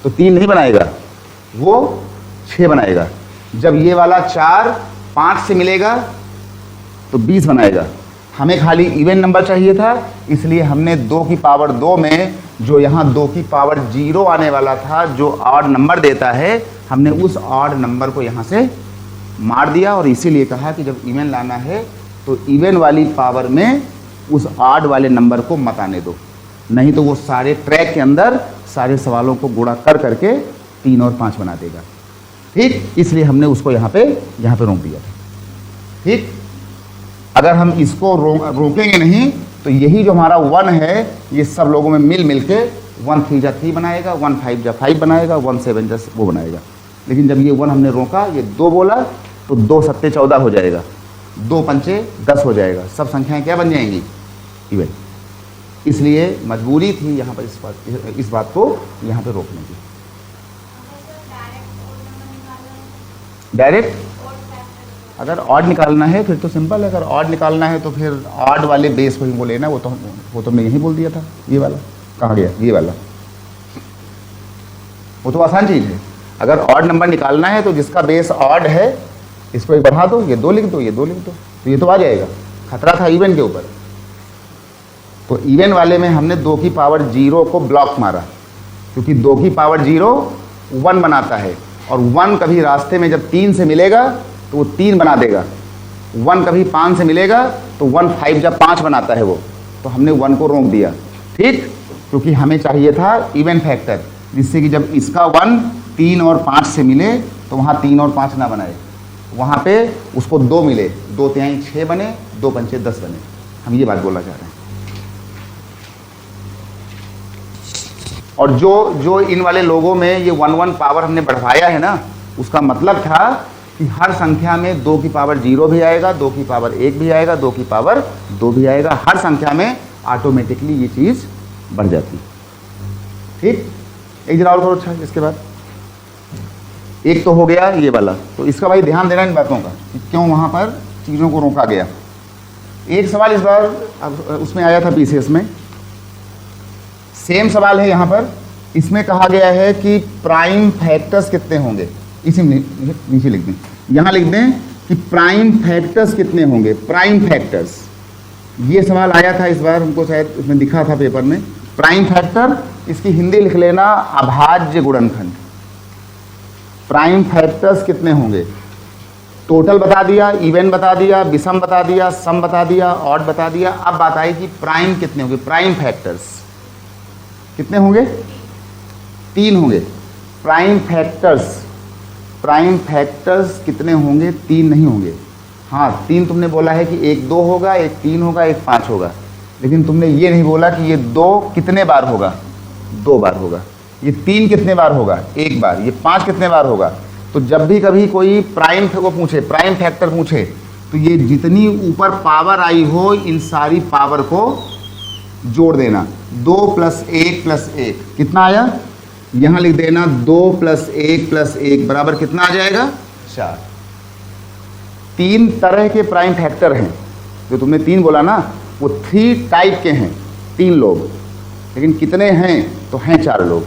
तो 3 नहीं बनाएगा, वो 6 बनाएगा। जब ये वाला 4 5 से मिलेगा तो 20 बनाएगा। हमें खाली इवन नंबर चाहिए था, इसलिए हमने 2 की पावर 2 में जो यहाँ 2 की पावर 0 आने वाला था, जो ऑड नंबर देता है, हमने उस ऑड नंबर को यहाँ से मार दिया। और इसीलिए कहा कि जब इवन लाना है तो इवन वाली पावर में उस ऑड वाले नंबर को मत आने दो, नहीं तो वो सारे ट्रैक के अंदर सारे सवालों को गुणा कर करके 3 और 5 बना देगा। ठीक। इसलिए हमने उसको यहाँ पे रोक दिया था। ठीक। अगर हम इसको रोकेंगे नहीं तो यही जो हमारा 1 है, ये सब लोगों में मिल के 1 3 जा 3 बनाएगा, 1 5 जा 5 बनाएगा, 1 7 जा वो बनाएगा। लेकिन जब ये 1 हमने रोका, ये 2 बोला, तो 2 7 14 हो जाएगा, 2 5 10 हो जाएगा। सब संख्याएं क्या बन जाएंगी? इवन। इसलिए मजबूरी थी यहाँ पर इस बात को यहाँ पे रोकने की। डायरेक्ट अगर ऑड निकालना है फिर तो सिंपल है। अगर ऑड निकालना है तो फिर ऑड वाले बेस को ही लेना है। वो तो मैं यही बोल दिया था। ये वाला कहाँ गया? ये वाला, वो तो आसान चीज़ है। अगर ऑड नंबर निकालना है तो जिसका बेस ऑड है, इसको 1 बढ़ा दो, ये 2 लिख दो, ये 2 लिख दो, तो ये तो आ जाएगा। खतरा था इवन के ऊपर। तो इवन वाले में हमने 2 की पावर 0 को ब्लॉक मारा, क्योंकि 2 की पावर 0 1 बनाता है, और 1 कभी रास्ते में जब 3 से मिलेगा तो वो 3 बना देगा। 1 कभी 5 से मिलेगा तो 1 5 जब 5 बनाता है वो, तो हमने 1 को रोक दिया। ठीक। क्योंकि हमें चाहिए था इवन फैक्टर, जिससे कि जब इसका 1 3 और 5 से मिले तो वहाँ 3 और 5 ना बनाए, वहाँ पे उसको 2 मिले, 2 3 6 बने, 2 5 10 बने। हम ये बात बोलना चाह रहे हैं। और जो इन वाले लोगों में ये 1 1 पावर हमने बढ़वाया है ना, उसका मतलब था कि हर संख्या में 2 की पावर 0 भी आएगा, 2 की पावर 1 भी आएगा, 2 की पावर 2 भी आएगा। हर संख्या में ऑटोमेटिकली ये चीज़ बढ़ जाती। ठीक। एक जरा और थोड़ा अच्छा, इसके बाद एक तो हो गया ये वाला। तो इसका भाई ध्यान देना इन बातों का कि क्यों वहाँ पर चीज़ों को रोका गया। एक सवाल इस बार उसमें आया था पीसीएस में, सेम सवाल है यहाँ पर। इसमें कहा गया है कि प्राइम फैक्टर्स कितने होंगे। इसी नीचे लिख दें, यहाँ लिख दें कि प्राइम फैक्टर्स कितने होंगे। प्राइम फैक्टर्स, ये सवाल आया था इस बार, हमको शायद उसमें दिखा था पेपर में। प्राइम फैक्टर, इसकी हिंदी लिख लेना अभाज्य गुणनखंड। प्राइम फैक्टर्स कितने होंगे, टोटल बता दिया, इवन बता दिया, विषम बता दिया, सम बता दिया, ऑड बता दिया। अब बात आई कि प्राइम कितने होंगे, प्राइम फैक्टर्स। कितने होंगे? 3 होंगे। प्राइम फैक्टर्स कितने होंगे? 3 नहीं होंगे। हाँ 3 तुमने बोला है कि एक 2 होगा, एक 3 होगा, एक 5 होगा, लेकिन तुमने ये नहीं बोला कि ये 2 कितने बार होगा? 2 बार होगा। ये 3 कितने बार होगा? 1 बार। ये 5 कितने बार होगा? तो जब भी कभी कोई प्राइम को पूछे, प्राइम फैक्टर पूछे, तो ये जितनी ऊपर पावर आई हो इन सारी पावर को जोड़ देना। 2 + 1 + 1 कितना आया? यहाँ लिख देना 2 + 1 + 1 बराबर कितना आ जाएगा? 4। 3 तरह के प्राइम फैक्टर हैं। जो तुमने 3 बोला ना, वो 3 टाइप के हैं, 3 लोग। लेकिन कितने हैं? तो हैं 4 लोग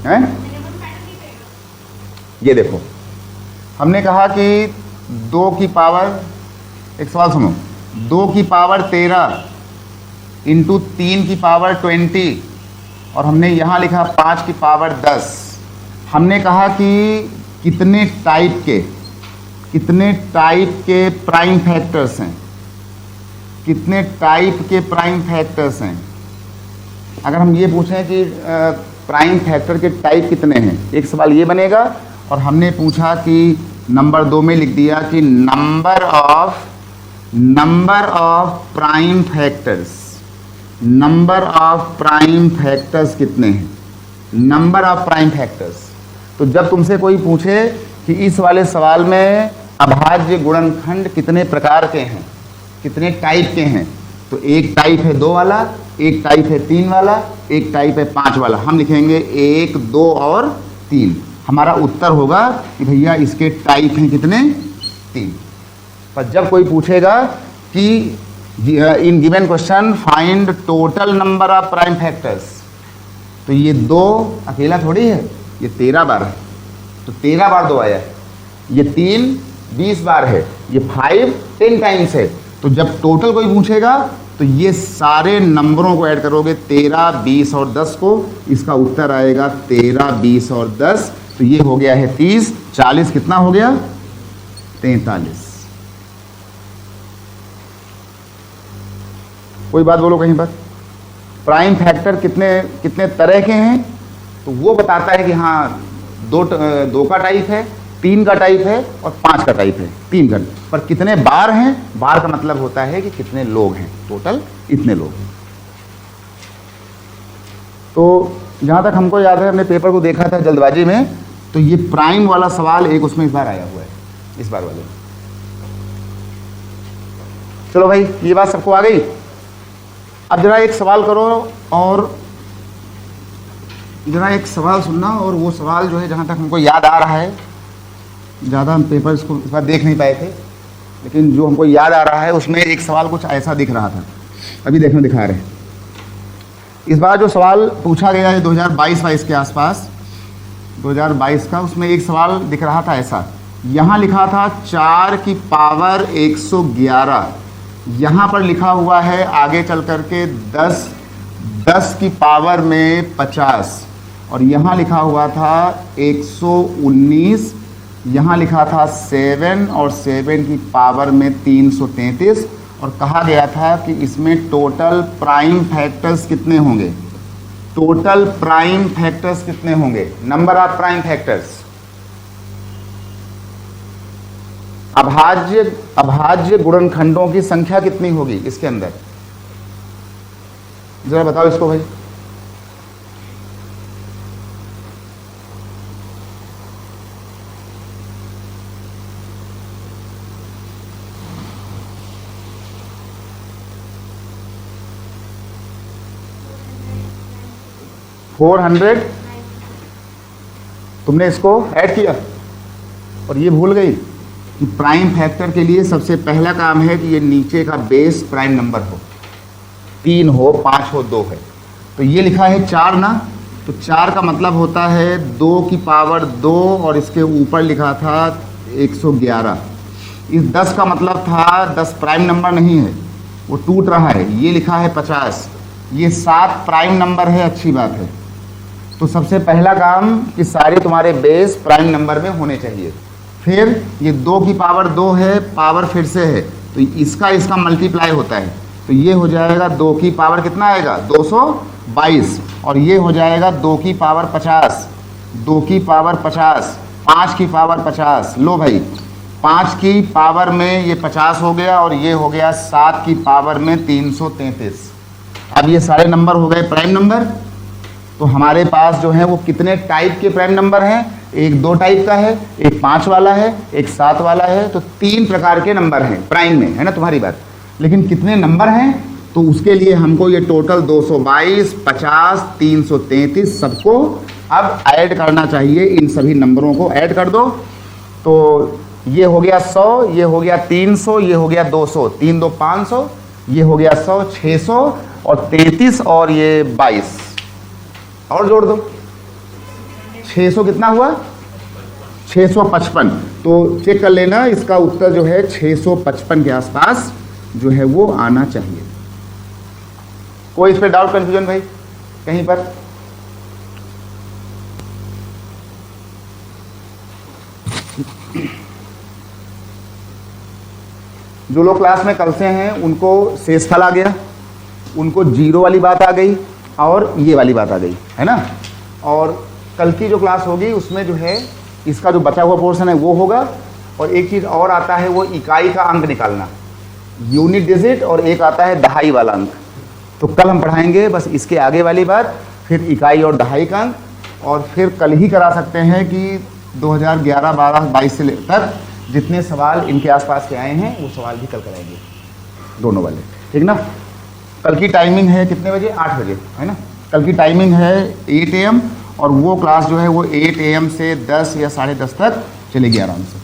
हैं। ये देखो, हमने कहा कि 2 की पावर, एक सवाल सुनो, 2 की पावर 13 इंटू 3 की पावर 20, और हमने यहाँ लिखा 5 की पावर 10। हमने कहा कि कितने टाइप के प्राइम फैक्टर्स हैं? कितने टाइप के प्राइम फैक्टर्स हैं? अगर हम ये पूछें कि प्राइम फैक्टर के टाइप कितने हैं, एक सवाल ये बनेगा। और हमने पूछा कि नंबर 2 में लिख दिया कि नंबर ऑफ प्राइम फैक्टर्स कितने हैं? Number of prime factors. तो जब तुमसे कोई पूछे कि इस वाले सवाल में अभाज्य गुणनखंड कितने प्रकार के हैं, कितने टाइप के हैं, तो एक टाइप है 2 वाला, एक टाइप है 3 वाला, एक टाइप है 5 वाला। हम लिखेंगे 1, 2 और 3। हमारा उत्तर होगा कि भैया इसके टाइप हैं कितने? 3। पर जब कोई पूछेगा कि in given question find total number of prime factors, तो ये 2 अकेला थोड़ी है, ये 13 बार है, तो 13 बार 2 आया। ये 3 20 बार है, ये 5 10 टाइम्स है। तो जब टोटल कोई पूछेगा तो ये सारे नंबरों को ऐड करोगे, 13, 20 और 10 को, इसका उत्तर आएगा 13, 20 और 10। तो ये हो गया है 30, 40 कितना हो गया? 43। कोई बात बोलो कहीं पर। प्राइम फैक्टर कितने तरह के हैं? तो वो बताता है कि हाँ 2 का टाइप है, 3 का टाइप है और 5 का टाइप है। 3 का, पर कितने बार हैं? बार का मतलब होता है कि कितने लोग हैं, टोटल इतने लोग हैं। तो जहाँ तक हमको याद है, हमने पेपर को देखा था जल्दबाजी में, तो ये प्राइम वाला सवाल एक उसमें इस बार आया हुआ है, इस बार वाले में। चलो भाई, ये बात सबको आ गई। अब जरा एक सवाल करो, और जरा एक सवाल सुनना, और वो सवाल जो है जहाँ तक हमको याद आ रहा है, ज़्यादा हम पेपर इसको इस बार देख नहीं पाए थे, लेकिन जो हमको याद आ रहा है उसमें एक सवाल कुछ ऐसा दिख रहा था। अभी देखने दिखा रहे हैं। इस बार जो सवाल पूछा गया है 2022-22 के आसपास, 2022 का, उसमें एक सवाल दिख रहा था ऐसा। यहाँ लिखा था 4 की पावर 111, यहाँ पर लिखा हुआ है आगे चल करके 10 की पावर में 50, और यहाँ लिखा हुआ था 119, यहाँ लिखा था 7 और 7 की पावर में 333, और कहा गया था कि इसमें टोटल प्राइम फैक्टर्स कितने होंगे? टोटल प्राइम फैक्टर्स कितने होंगे? Number of prime factors. अभाज्य गुणनखंडों की संख्या कितनी होगी इसके अंदर? जरा बताओ इसको भाई। तुमने इसको ऐड किया और ये भूल गई कि प्राइम फैक्टर के लिए सबसे पहला काम है कि ये नीचे का बेस प्राइम नंबर हो, 3 हो, 5 हो, 2 है। तो ये लिखा है 4 ना, तो 4 का मतलब होता है 2 की पावर 2, और इसके ऊपर लिखा था 111। इस 10 का मतलब था 10 प्राइम नंबर नहीं है, वो टूट रहा है। ये लिखा है 50, ये 7 प्राइम नंबर है, अच्छी बात है। तो सबसे पहला काम कि सारे तुम्हारे बेस प्राइम नंबर में होने चाहिए। फिर ये 2 की पावर 2 है, पावर फिर से है, तो इसका मल्टीप्लाई होता है, तो ये हो जाएगा 2 की पावर कितना आएगा? 200, 22 और ये हो जाएगा 2 की पावर 50, 2 की पावर 50, 5 की पावर 50। लो भाई 5 की पावर में ये 50 हो गया और ये हो गया 7 की पावर में 333। अब ये सारे नंबर हो गए प्राइम नंबर। तो हमारे पास जो है वो कितने टाइप के प्राइम नंबर हैं? एक 2 टाइप का है, एक 5 वाला है, एक 7 वाला है। तो 3 प्रकार के नंबर हैं प्राइम में, है ना तुम्हारी बात। लेकिन कितने नंबर हैं तो उसके लिए हमको ये टोटल 222, 50, 333 सबको अब ऐड करना चाहिए। इन सभी नंबरों को ऐड कर दो। तो ये हो गया 100, ये हो गया 300, ये हो गया 200, 3 2 500, ये हो गया 100, 600 और 33 और ये 22 और जोड़ दो। 600 कितना हुआ? 655। तो चेक कर लेना, इसका उत्तर जो है 655 के आसपास जो है वो आना चाहिए। कोई इस पे डाउट कंफ्यूजन भाई कहीं पर? जो लोग क्लास में कल से हैं उनको शेषफल आ गया, उनको जीरो वाली बात आ गई और ये वाली बात आ गई, है ना। और कल की जो क्लास होगी उसमें जो है इसका जो बचा हुआ पोर्शन है वो होगा। और एक चीज़ और आता है वो इकाई का अंक निकालना, यूनिट डिजिट, और एक आता है दहाई वाला अंक। तो कल हम पढ़ाएंगे बस इसके आगे वाली बात, फिर इकाई और दहाई का अंक। और फिर कल ही करा सकते हैं कि 2011, 12, 22 से लेकर जितने सवाल इनके आसपास के आए हैं वो सवाल भी कल कराएंगे, दोनों वाले, ठीक ना। कल की टाइमिंग है कितने बजे? 8 बजे, है ना। कल की टाइमिंग है 8 AM और वो क्लास जो है वो 8 AM से 10 या 10:30 तक चलेगी आराम से।